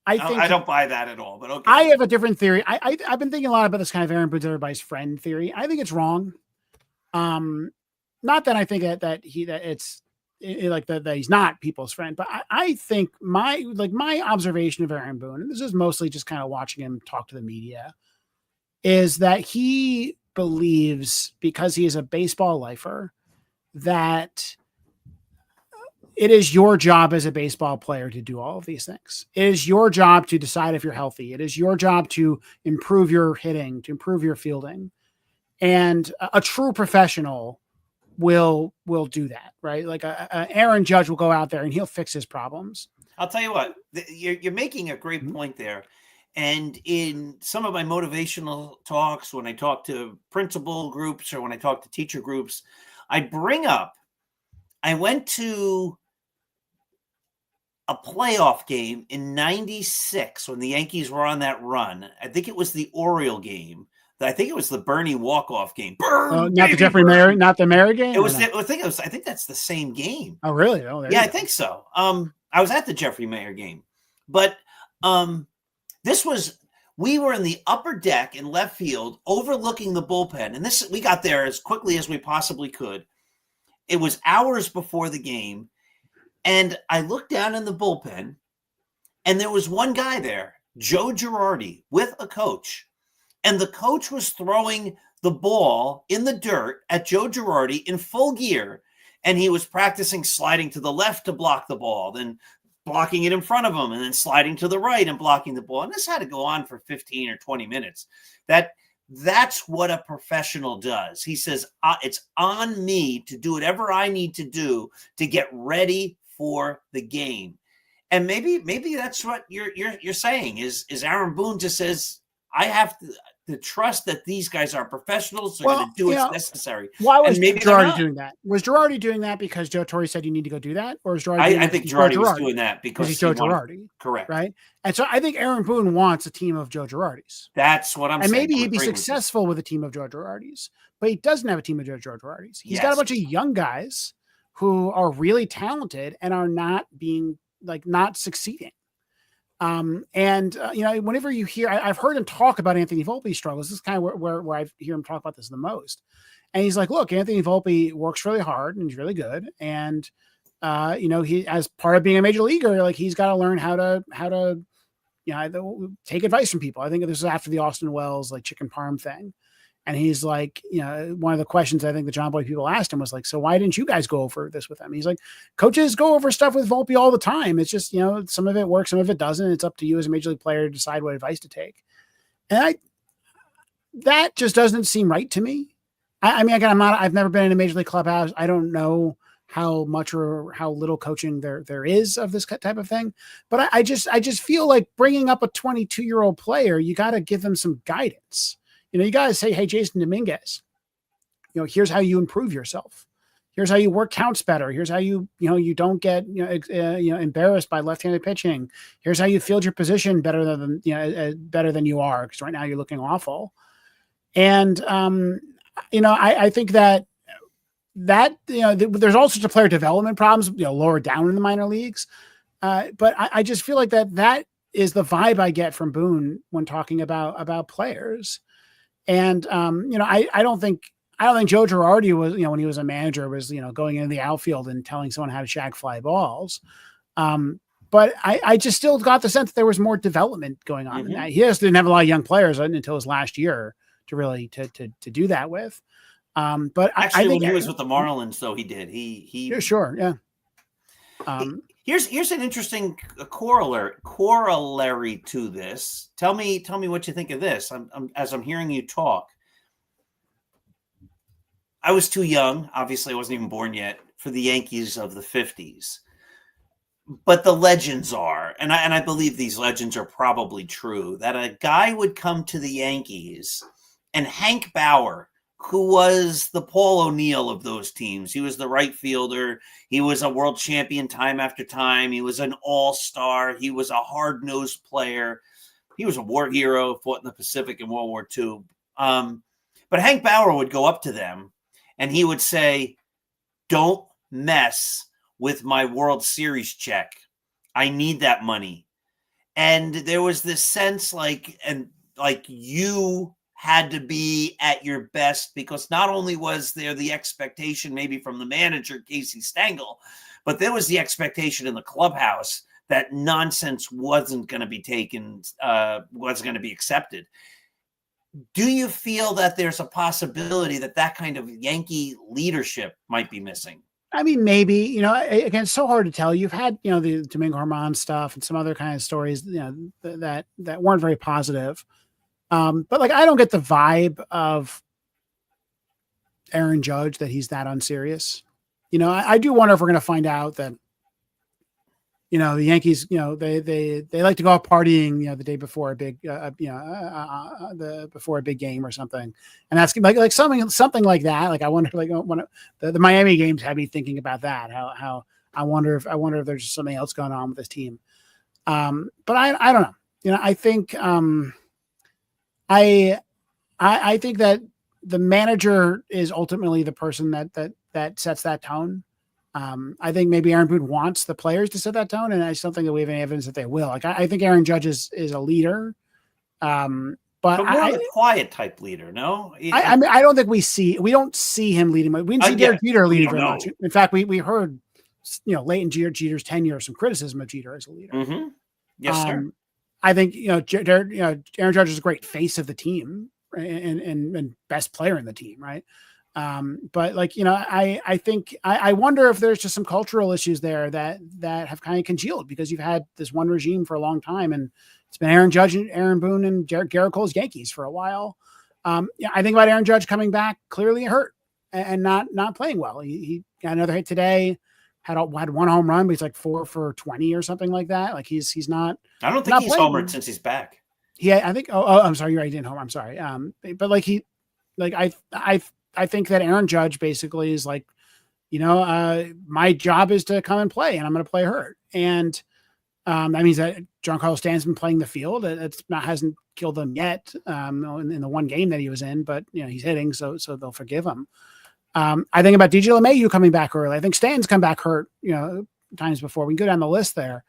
Speaker 3: I think
Speaker 2: I don't buy that at all. But okay,
Speaker 3: I have a different theory. I've been thinking a lot about this kind of Aaron Boone's everybody's friend theory. I think it's wrong. Not that I think that he's not people's friend, but I think my observation of Aaron Boone, and this is mostly just kind of watching him talk to the media, is that he believes, because he is a baseball lifer, that it is your job as a baseball player to do all of these things. It is your job to decide if you're healthy. It is your job to improve your hitting, to improve your fielding. And a true professional will do that, right? Like Aaron Judge will go out there and he'll fix his problems.
Speaker 2: I'll tell you what, you're making a great point there. And in some of my motivational talks, when I talk to principal groups or when I talk to teacher groups, I bring up, I went to a playoff game in '96 when the Yankees were on that run. I think it was the Oriole game. I think it was the Bernie walk-off game.
Speaker 3: Not the Jeffrey Mayer, not the Mayer game.
Speaker 2: It was. I think that's the same game.
Speaker 3: Oh, really? Oh,
Speaker 2: yeah, I think so. I was at the Jeffrey Mayer game, but we were in the upper deck in left field, overlooking the bullpen, and we got there as quickly as we possibly could. It was hours before the game, and I looked down in the bullpen, and there was one guy there, Joe Girardi, with a coach. And the coach was throwing the ball in the dirt at Joe Girardi in full gear. And he was practicing sliding to the left to block the ball, then blocking it in front of him, and then sliding to the right and blocking the ball. And this had to go on for 15 or 20 minutes. That's what a professional does. He says, it's on me to do whatever I need to do to get ready for the game. And maybe that's what you're saying is Aaron Boone just says, I have to trust that these guys are professionals. They're going to do what's necessary.
Speaker 3: Why was Girardi doing that? Was Girardi doing that because Joe Torre said you need to go do that? Or is Girardi
Speaker 2: I think Girardi was doing that because
Speaker 3: he's Joe Girardi.
Speaker 2: Correct.
Speaker 3: Right? And so I think Aaron Boone wants a team of Joe Girardis.
Speaker 2: That's what I'm saying.
Speaker 3: And maybe he'd be successful with a team of Joe Girardis, but he doesn't have a team of Joe Girardis. He's got a bunch of young guys who are really talented and are not succeeding. Whenever you hear, I've heard him talk about Anthony Volpe's struggles. This is kind of where I hear him talk about this the most. And he's like, look, Anthony Volpe works really hard and he's really good. And, he, as part of being a major leaguer, like he's got to learn how to take advice from people. I think this is after the Austin Wells, chicken parm thing. And he's like, one of the questions I think the John Boy people asked him was like, so why didn't you guys go over this with him? He's like, coaches go over stuff with Volpe all the time. It's just, some of it works, some of it doesn't. It's up to you as a major league player to decide what advice to take. And that just doesn't seem right to me. I mean, again, I've never been in a major league clubhouse. I don't know how much or how little coaching there is of this type of thing. But I just feel like bringing up a 22-year-old player, you got to give them some guidance. You got to say, hey, Jason Dominguez, here's how you improve yourself. Here's how you work counts better. Here's how you don't get, embarrassed by left-handed pitching. Here's how you field your position better than you are. Because right now you're looking awful. And, I think that there's all sorts of player development problems, lower down in the minor leagues. But I just feel like that is the vibe I get from Boone when talking about players. And, I don't think Joe Girardi was, when he was a manager was, going into the outfield and telling someone how to shag fly balls. But I just still got the sense that there was more development going on. Mm-hmm. He just didn't have a lot of young players until his last year to really, to do that with. But
Speaker 2: actually,
Speaker 3: I think
Speaker 2: when he was with the Marlins, though, he did. He
Speaker 3: sure. Yeah.
Speaker 2: Here's an interesting corollary to this. Tell me what you think of this. As I'm hearing you talk, I was too young. Obviously, I wasn't even born yet for the Yankees of the 50s. But the legends are, and I believe these legends are probably true, that a guy would come to the Yankees, and Hank Bauer, who was the Paul O'Neill of those teams, he was the right fielder. He was a world champion time after time. He was an all-star. He was a hard-nosed player. He was a war hero, fought in the Pacific in World War II. But Hank Bauer would go up to them, and he would say, "Don't mess with my World Series check. I need that money." And there was this sense like you had to be at your best, because not only was there the expectation maybe from the manager, Casey Stengel, but there was the expectation in the clubhouse that nonsense wasn't going to be taken, wasn't going to be accepted. Do you feel that there's a possibility that that kind of Yankee leadership might be missing?
Speaker 3: I mean, maybe, again, it's so hard to tell. You've had, the Domingo Germán stuff and some other kind of stories, that weren't very positive. But like, I don't get the vibe of Aaron Judge that he's that unserious. I do wonder if we're going to find out that, the Yankees, they like to go out partying, the day before a big, before a big game or something. And that's like something like that. Like, I wonder, like, when the Miami games had me thinking about that, how I wonder if there's just something else going on with this team. But I don't know. I think, I think that the manager is ultimately the person that sets that tone. I think maybe Aaron Boone wants the players to set that tone, and I don't think that we have any evidence that they will. Like, I think Aaron Judge is a leader, but
Speaker 2: more of a quiet type leader. No,
Speaker 3: I mean, I don't think we don't see him leading. We didn't see Derek Jeter leading very much. In fact, we heard, late in Jeter's tenure, some criticism of Jeter as a leader.
Speaker 2: Mm-hmm. Yes, sir.
Speaker 3: I think Aaron Judge is a great face of the team and best player in the team, right? But like, I think I wonder if there's just some cultural issues there that have kind of congealed, because you've had this one regime for a long time, and it's been Aaron Judge and Aaron Boone and Garrett Cole's Yankees for a while. I think about Aaron Judge coming back clearly hurt and not playing well. He got another hit today, had one home run, but he's like 4 for 20 or something like that. Like, he's not.
Speaker 2: I don't think he's homered since he's back.
Speaker 3: Yeah, I think. Oh, I'm sorry, you're right. He didn't home. I'm sorry. But like I think that Aaron Judge basically is like, my job is to come and play, and I'm going to play hurt. And that means that Giancarlo Stanton's been playing the field. Hasn't killed them yet in the one game that he was in, but he's hitting, so they'll forgive him. I think about DJ LeMahieu coming back early. I think Stanton's come back hurt, times before. We can go down the list there.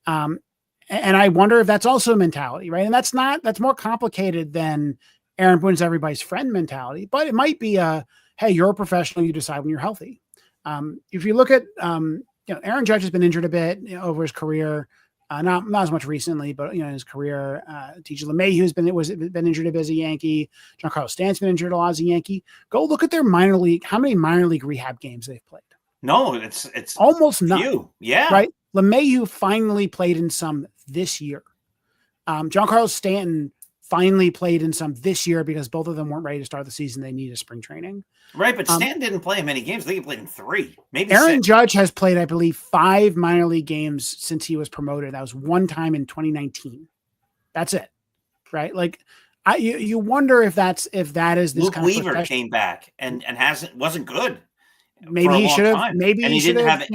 Speaker 3: And I wonder if that's also a mentality, right? And that's more complicated than Aaron Boone's everybody's friend mentality, but it might be hey, you're a professional, you decide when you're healthy. If you look at, Aaron Judge has been injured a bit over his career, not as much recently, but in his career, DJ LeMahieu has been injured a bit as a Yankee. Giancarlo Stanton's been injured a lot as a Yankee. Go look at their how many minor league rehab games they've played.
Speaker 2: No, it's
Speaker 3: almost none.
Speaker 2: Yeah,
Speaker 3: right. LeMahieu finally played in some this year. Giancarlo Stanton finally played in some this year, because both of them weren't ready to start the season. They needed spring training.
Speaker 2: Right, but Stanton didn't play in many games. I think he played in 3, maybe
Speaker 3: Aaron
Speaker 2: 6.
Speaker 3: Judge has played, I believe, 5 minor league games since he was promoted. That was one time in 2019. That's it, right? Like, you wonder if that is this
Speaker 2: Luke
Speaker 3: kind of
Speaker 2: Weaver came back and wasn't good.
Speaker 3: Maybe he should have. Maybe
Speaker 2: and
Speaker 3: he
Speaker 2: didn't have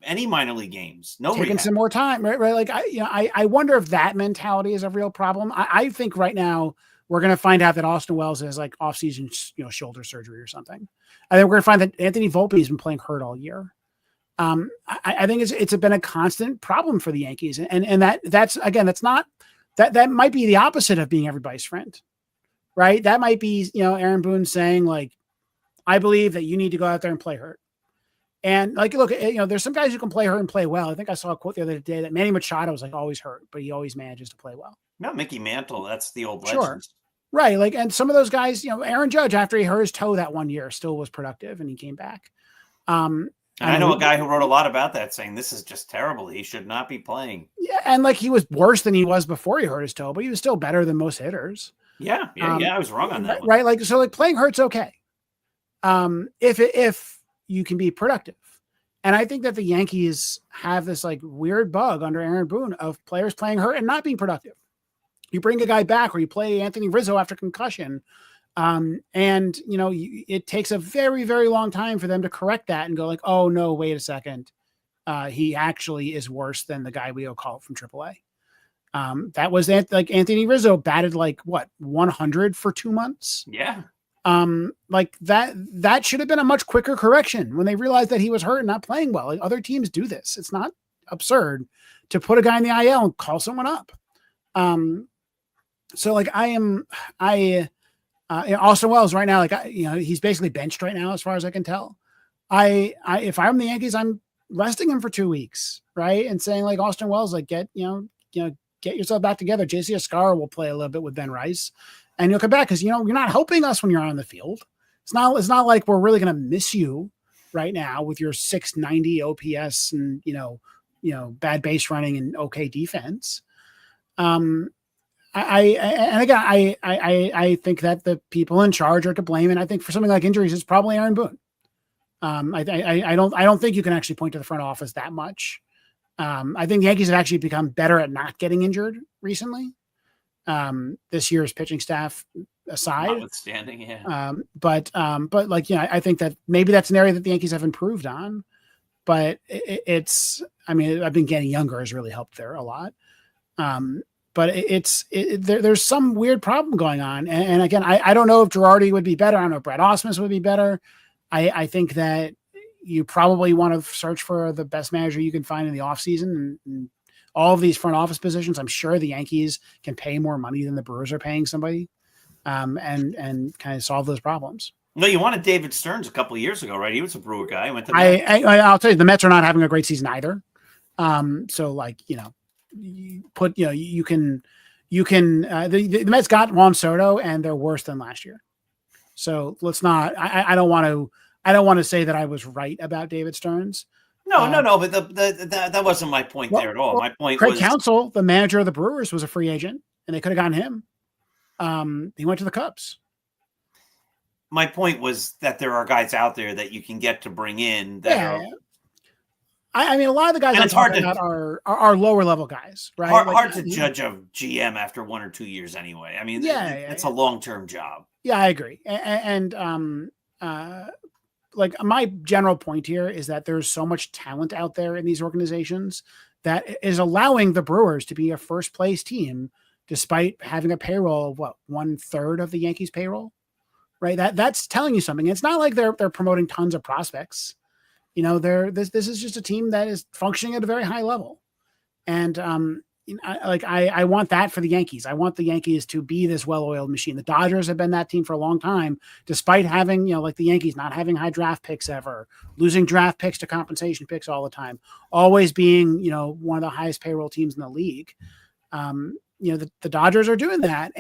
Speaker 2: any minor league games. No,
Speaker 3: taking some more time, right? Like, I wonder if that mentality is a real problem. I think right now we're going to find out that Austin Wells has like off-season, shoulder surgery or something. I think we're going to find that Anthony Volpe has been playing hurt all year. I think it's been a constant problem for the Yankees, and that's not that might be the opposite of being everybody's friend, right? That might be Aaron Boone saying, like, I believe that you need to go out there and play hurt. And like, look, there's some guys who can play hurt and play well. I think I saw a quote the other day that Manny Machado was like always hurt, but he always manages to play well.
Speaker 2: No, Mickey Mantle, that's the old
Speaker 3: sure.
Speaker 2: legends.
Speaker 3: Right. Like, and some of those guys, Aaron Judge, after he hurt his toe that one year, still was productive and he came back.
Speaker 2: And I know a guy who wrote a lot about that, saying this is just terrible. He should not be playing.
Speaker 3: Yeah. And like, he was worse than he was before he hurt his toe, but he was still better than most hitters.
Speaker 2: Yeah. I was wrong on that one.
Speaker 3: Right. Like, so like playing hurt's okay. If you can be productive. And I think that the Yankees have this like weird bug under Aaron Boone of players playing hurt and not being productive. You bring a guy back, or you play Anthony Rizzo after concussion, and it takes a very, very long time for them to correct that and go like, oh no, wait a second, he actually is worse than the guy we called from AAA. That was like Anthony Rizzo batted like what 100 for 2 months.
Speaker 2: Yeah.
Speaker 3: Like that should have been a much quicker correction when they realized that he was hurt and not playing well. Like other teams do this. It's not absurd to put a guy in the IL and call someone up. So like Austin Wells right now, like he's basically benched right now as far as I can tell. If I'm the Yankees, I'm resting him for 2 weeks, right? And saying like Austin Wells, like get yourself back together. JC Escar will play a little bit with Ben Rice, and you'll come back because you're not helping us when you're on the field. It's not like we're really going to miss you right now with your 690 OPS and bad base running and okay defense. I think that the people in charge are to blame, and I think for something like injuries, it's probably Aaron Boone. I don't think you can actually point to the front office that much. I think the Yankees have actually become better at not getting injured recently. This year's pitching staff aside,
Speaker 2: notwithstanding, yeah.
Speaker 3: I think that maybe that's an area that the Yankees have improved on. But I've been getting younger has really helped there a lot. But there's some weird problem going on. And again, I don't know if Girardi would be better. I don't know if Brad Ausmus would be better. I think that you probably want to search for the best manager you can find in the offseason and all of these front office positions. I'm sure the Yankees can pay more money than the Brewers are paying somebody, and kind of solve those problems.
Speaker 2: No, you wanted David Stearns a couple of years ago, right? He was a Brewer guy. Went to
Speaker 3: I'll tell you, the Mets are not having a great season either. So like, the Mets got Juan Soto and they're worse than last year. So let's not, I don't want to say that I was right about David Stearns.
Speaker 2: No, but that wasn't my point there at all. My point
Speaker 3: Craig
Speaker 2: was
Speaker 3: Counsell, the manager of the Brewers, was a free agent and they could have gotten him. He went to the Cubs.
Speaker 2: My point was that there are guys out there that you can get to bring in that
Speaker 3: a lot of the guys I'm talking about are lower level guys, right?
Speaker 2: Hard to judge a GM after 1 or 2 years anyway. I mean, it's a long-term job.
Speaker 3: Yeah, I agree. And like my general point here is that there's so much talent out there in these organizations that is allowing the Brewers to be a first place team, despite having a payroll of 1/3 of the Yankees payroll, right? That's telling you something. It's not like they're promoting tons of prospects. This is just a team that is functioning at a very high level. And I want that for the Yankees. I want the Yankees to be this well-oiled machine. The Dodgers have been that team for a long time, despite having, like the Yankees not having high draft picks ever, losing draft picks to compensation picks all the time, always being, one of the highest payroll teams in the league. The Dodgers are doing that.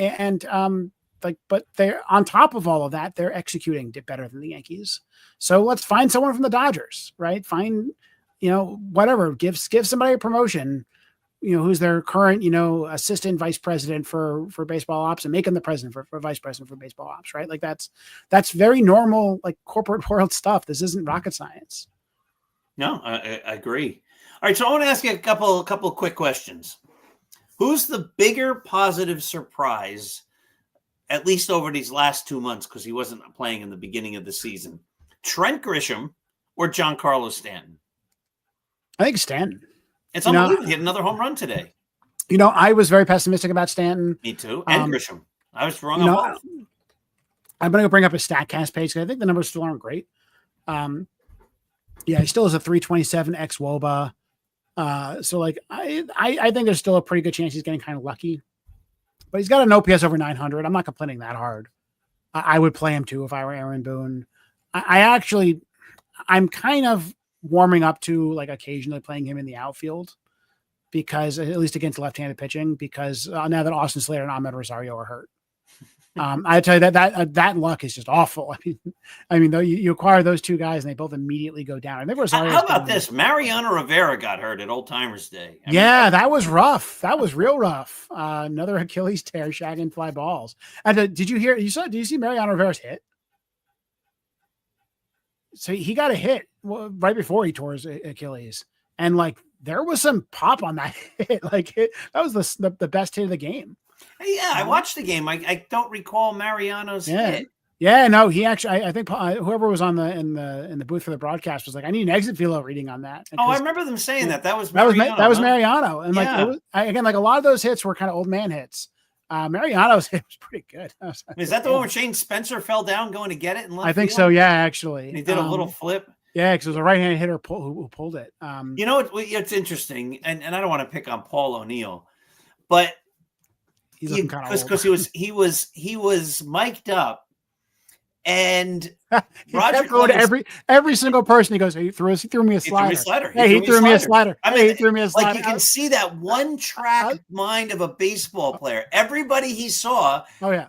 Speaker 3: But they're on top of all of that, they're executing better than the Yankees. So let's find someone from the Dodgers, right? Find, whatever, give somebody a promotion, who's their current, assistant vice president for baseball ops, and make him the president for vice president for baseball ops, right? Like that's very normal, like corporate world stuff. This isn't rocket science.
Speaker 2: No, I agree. All right. So I want to ask you a couple quick questions. Who's the bigger positive surprise, at least over these last 2 months, because he wasn't playing in the beginning of the season? Trent Grisham or Giancarlo Stanton?
Speaker 3: I think Stanton.
Speaker 2: It's unbelievable. He had another home run today.
Speaker 3: I was very pessimistic about Stanton.
Speaker 2: Me too. And Grisham. I was wrong on both.
Speaker 3: I'm going to bring up his StatCast page because I think the numbers still aren't great. He still has a 327 xWOBA. So like I think there's still a pretty good chance he's getting kind of lucky. But he's got an OPS over 900. I'm not complaining that hard. I would play him too if I were Aaron Boone. I'm kind of warming up to like occasionally playing him in the outfield, because at least against left-handed pitching, because now that Austin Slater and Ahmed Rosario are hurt. I tell you that luck is just awful. I mean, though you acquire those two guys and they both immediately go down. I think Rosario.
Speaker 2: How about this? Mariano Rivera got hurt at Old Timers Day.
Speaker 3: That was rough. That was real rough. Another Achilles tear, shagging fly balls. And did you see Mariano Rivera's hit? So he got a hit right before he tore his Achilles, and like there was some pop on that hit. Like that was the best hit of the game.
Speaker 2: Yeah, I watched the game. I don't recall Mariano's hit.
Speaker 3: Yeah, no, he actually. I think whoever was in the booth for the broadcast was like, "I need an exit velo reading on that."
Speaker 2: Oh, I remember them saying that. That was
Speaker 3: Mariano, and like it was again, like a lot of those hits were kind of old man hits. Mariano's hit was pretty good.
Speaker 2: Is that the one where Shane Spencer fell down going to get it?
Speaker 3: I think so. Yeah, actually,
Speaker 2: and he did a little flip.
Speaker 3: Yeah, because it was a right-handed hitter who pulled it.
Speaker 2: You know it's interesting, and I don't want to pick on Paul O'Neill, but
Speaker 3: he's looking kind of old
Speaker 2: because he was mic'd up. And
Speaker 3: Roger to every single person. He goes, he threw me a slider. Hey, he threw me a slider.
Speaker 2: I mean,
Speaker 3: he threw me a slider.
Speaker 2: Like you can see that one track mind of a baseball player. Everybody he saw.
Speaker 3: Oh yeah.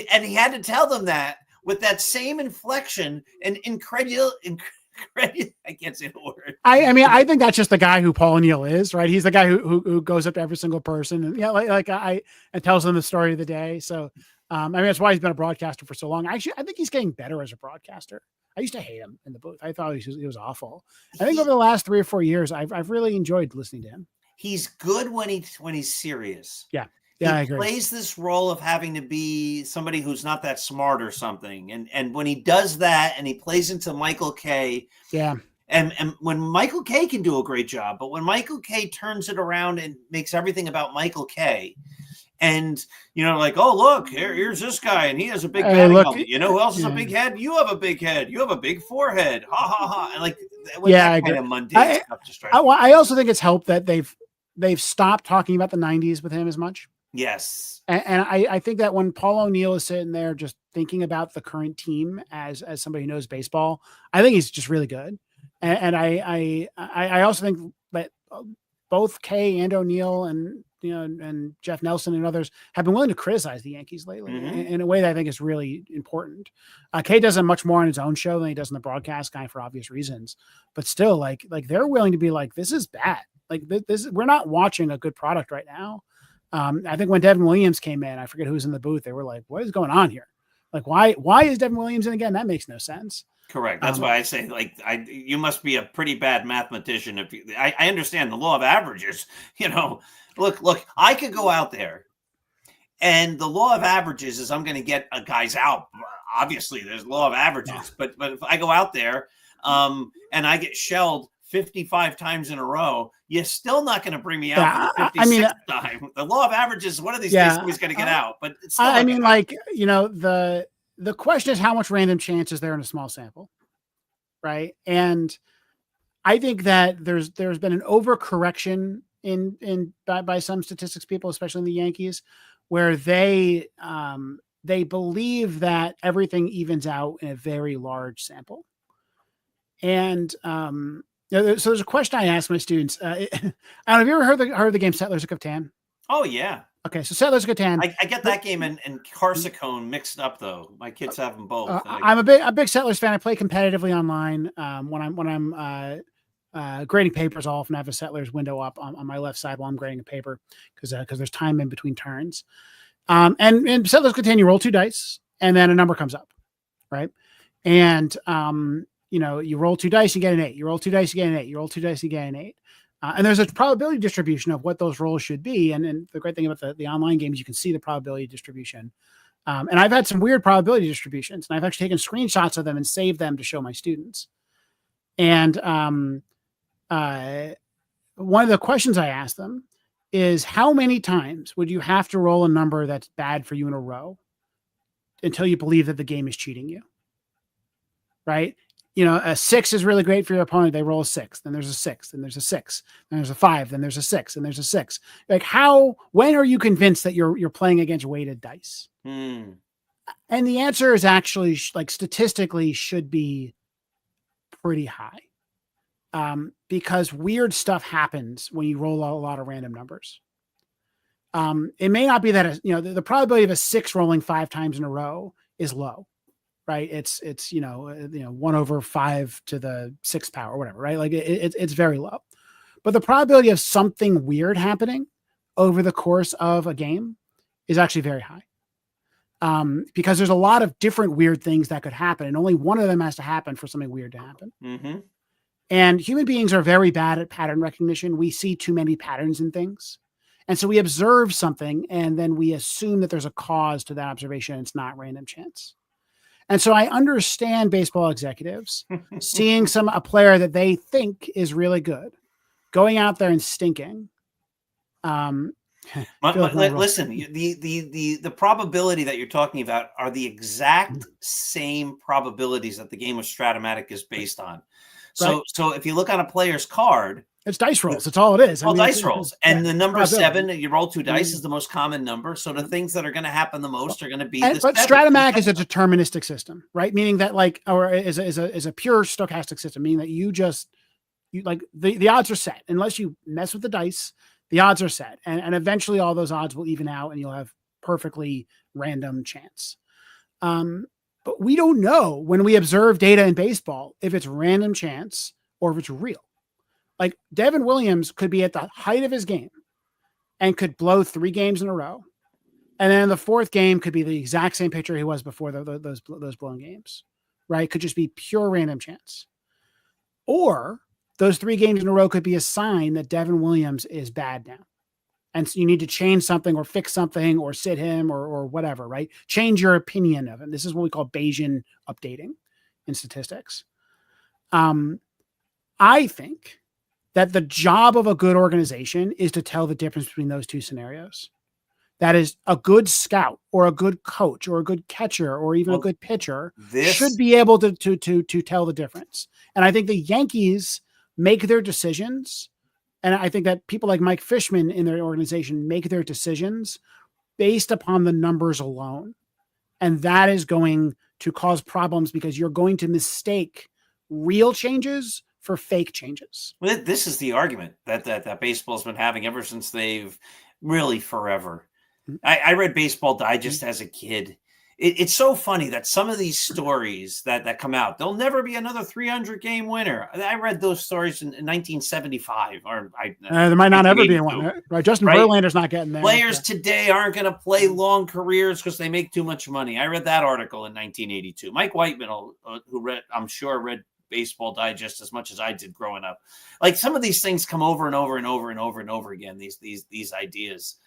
Speaker 2: And he had to tell them that with that same inflection and incredulity. I can't say the word.
Speaker 3: I mean, I think that's just the guy who Paul O'Neill is, right? He's the guy who goes up to every single person and and tells them the story of the day. So. I mean, that's why he's been a broadcaster for so long. Actually, I think he's getting better as a broadcaster. I used to hate him in the booth. I thought he was awful. I think over the last 3 or 4 years, I've really enjoyed listening to him.
Speaker 2: He's good when he's serious.
Speaker 3: Yeah,
Speaker 2: I agree. He plays this role of having to be somebody who's not that smart or something. And when he does that, and he plays into Michael Kay.
Speaker 3: Yeah.
Speaker 2: And when Michael Kay can do a great job, but when Michael Kay turns it around and makes everything about Michael Kay. And, like, oh, look, here's this guy, and he has a big helmet. You know who else has a big head? You have a big head. You have a big forehead. Ha, ha, ha. And, like,
Speaker 3: that
Speaker 2: kind of mundane stuff just
Speaker 3: I also think it's helped that they've stopped talking about the 90s with him as much.
Speaker 2: Yes.
Speaker 3: And I think that when Paul O'Neill is sitting there just thinking about the current team as somebody who knows baseball, I think he's just really good. And I also think that both Kay and O'Neill and Jeff Nelson and others have been willing to criticize the Yankees lately in a way that I think is really important. Kay does it much more on his own show than he does in the broadcast, kind of for obvious reasons. But still, like they're willing to be like, this is bad. Like we're not watching a good product right now. I think when Devin Williams came in, I forget who was in the booth. They were like, "What is going on here? Like, why is Devin Williams in again? That makes no sense."
Speaker 2: Correct. That's why I say, you must be a pretty bad mathematician. If I understand the law of averages, look, I could go out there and the law of averages is I'm going to get guys out. Obviously there's law of averages, but if I go out there and I get shelled 55 times in a row, you're still not going to bring me out for the 56th time. The law of averages, one of these days somebody's going to get out, but it's still
Speaker 3: the question is how much random chance is there in a small sample, right? And I think that there's been an overcorrection by some statistics people, especially in the Yankees, where they believe that everything evens out in a very large sample. And so there's a question I ask my students. I don't know, have you ever heard the game Settlers of Catan?
Speaker 2: Oh yeah.
Speaker 3: Okay, so Settlers of Catan.
Speaker 2: I get that game and Carsicone mixed up though. My kids have them both.
Speaker 3: I'm a big Settlers fan. I play competitively online. When I'm grading papers, I'll often have a Settlers window up on my left side while I'm grading a paper because there's time in between turns. And in Settlers of Catan, you roll 2 dice and then a number comes up, right? And you roll 2 dice, you get an 8. You roll 2 dice, you get an 8. You roll 2 dice, you get an 8. And there's a probability distribution of what those rolls should be. And the great thing about the online games, you can see the probability distribution. And I've had some weird probability distributions, and I've actually taken screenshots of them and saved them to show my students. And one of the questions I asked them is, how many times would you have to roll a number that's bad for you in a row until you believe that the game is cheating you? Right? A 6 is really great for your opponent. They roll a 6, then there's a 6, then there's a 6, then there's a 5, then there's a 6, and there's a 6. Like when are you convinced that you're playing against weighted dice? And the answer is actually statistically should be pretty high. Because weird stuff happens when you roll a lot of random numbers. It may not be that, the probability of a 6 rolling 5 times in a row is low. Right. It's 1/5 to the 6th power or whatever. Right. Like it's very low, but the probability of something weird happening over the course of a game is actually very high. Because there's a lot of different weird things that could happen and only one of them has to happen for something weird to happen. And human beings are very bad at pattern recognition. We see too many patterns in things. And so we observe something and then we assume that there's a cause to that observation. It's not random chance. And so I understand baseball executives seeing a player that they think is really good, going out there and stinking.
Speaker 2: Listen, the probability that you're talking about are the exact same probabilities that the game of Stratomatic is based on. So if you look on a player's card,
Speaker 3: it's dice rolls. That's all it is.
Speaker 2: Dice rolls. And the number 7, you roll 2 dice, is the most common number. So the things that are going to happen the most are going to be this.
Speaker 3: But Stratomatic is a deterministic system, right? Meaning that or is a pure stochastic system, meaning that you the odds are set. Unless you mess with the dice, the odds are set. And eventually all those odds will even out and you'll have perfectly random chance. But we don't know when we observe data in baseball if it's random chance or if it's real. Like Devin Williams could be at the height of his game and could blow 3 games in a row. And then the 4th game could be the exact same pitcher he was before those blown games, right? Could just be pure random chance. Or those 3 games in a row could be a sign that Devin Williams is bad now. And so you need to change something or fix something or sit him or whatever, right? Change your opinion of him. This is what we call Bayesian updating in statistics. I think that the job of a good organization is to tell the difference between those 2 scenarios. That is, a good scout or a good coach or a good catcher or even a good pitcher should be able to tell the difference. And I think the Yankees make their decisions. And I think that people like Mike Fishman in their organization make their decisions based upon the numbers alone. And that is going to cause problems because you're going to mistake real changes for fake changes.
Speaker 2: Well, this is the argument that baseball's been having ever since they've really forever. I read Baseball Digest as a kid. It's so funny that some of these stories that come out, there'll never be another 300-game winner. I read those stories in 1975.
Speaker 3: There might not ever be one, right? Justin Verlander's not getting there.
Speaker 2: Players today aren't going to play long careers because they make too much money. I read that article in 1982. Mike Whiteman, who I'm sure read Baseball Digest as much as I did growing up. Like some of these things come over and over and over and over and over again. These ideas,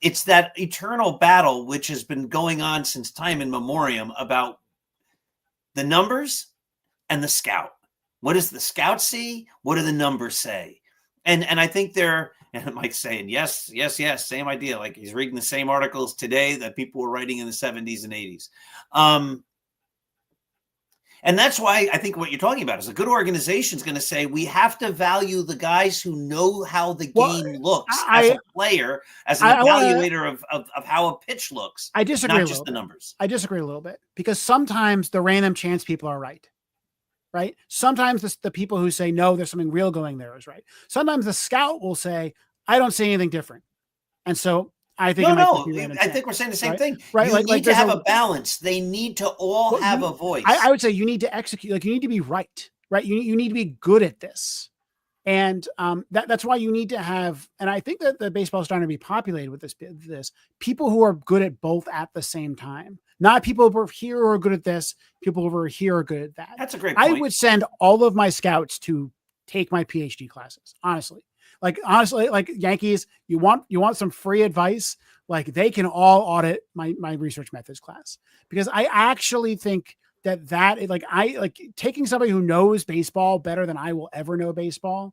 Speaker 2: it's that eternal battle which has been going on since time in about the numbers and the scout. What does the scout see? What do the numbers say? And I think and Mike's saying, yes, same idea. Like he's reading the same articles today that people were writing in the 70s and 80s. And that's why I think what you're talking about is a good organization is going to say, we have to value the guys who know how the game looks as a player, as an evaluator of how a pitch looks.
Speaker 3: I disagree.
Speaker 2: Not just the numbers.
Speaker 3: I disagree a little bit because sometimes the random chance people are right. Right. Sometimes the people who say, no, there's something real going there is right. Sometimes the scout will say, I don't see anything different. And so I think
Speaker 2: I think we're saying the same thing. Right? You need to have a balance. They need to all have a voice.
Speaker 3: I would say you need to execute. Like you need to be right. You need to be good at this. And that's why you need to have. And I think that the baseball is starting to be populated with this people who are good at both at the same time. Not people who are here who are good at this. People who are here are good at that.
Speaker 2: That's a great point.
Speaker 3: I would send all of my scouts to take my PhD classes. Honestly, like Yankees, you want some free advice? Like they can all audit my research methods class because I actually think that taking somebody who knows baseball better than I will ever know baseball,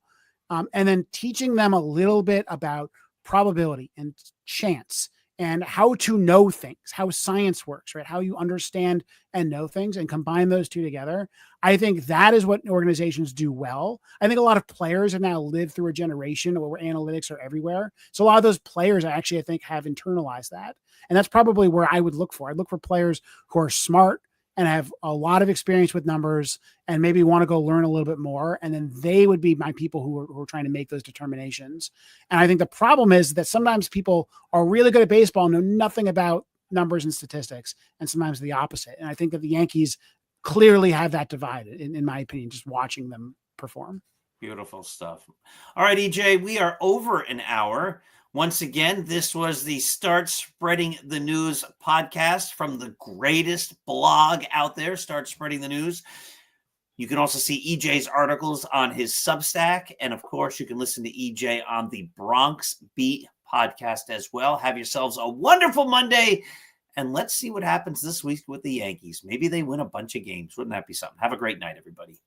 Speaker 3: and then teaching them a little bit about probability and chance and how to know things, how science works, right? How you understand and know things and combine those 2 together. I think that is what organizations do well. I think a lot of players have now lived through a generation where analytics are everywhere. So a lot of those players I think have internalized that. And that's probably where I would look for. I'd look for players who are smart and have a lot of experience with numbers and maybe want to go learn a little bit more. And then they would be my people who are trying to make those determinations. And I think the problem is that sometimes people are really good at baseball, know nothing about numbers and statistics, and sometimes the opposite. And I think that the Yankees clearly have that divided, in my opinion, just watching them perform.
Speaker 2: Beautiful stuff. All right, EJ, we are over an hour. Once again, this was the Start Spreading the News podcast from the greatest blog out there, Start Spreading the News. You can also see EJ's articles on his Substack. And of course, you can listen to EJ on the Bronx Beat podcast as well. Have yourselves a wonderful Monday. And let's see what happens this week with the Yankees. Maybe they win a bunch of games. Wouldn't that be something? Have a great night, everybody.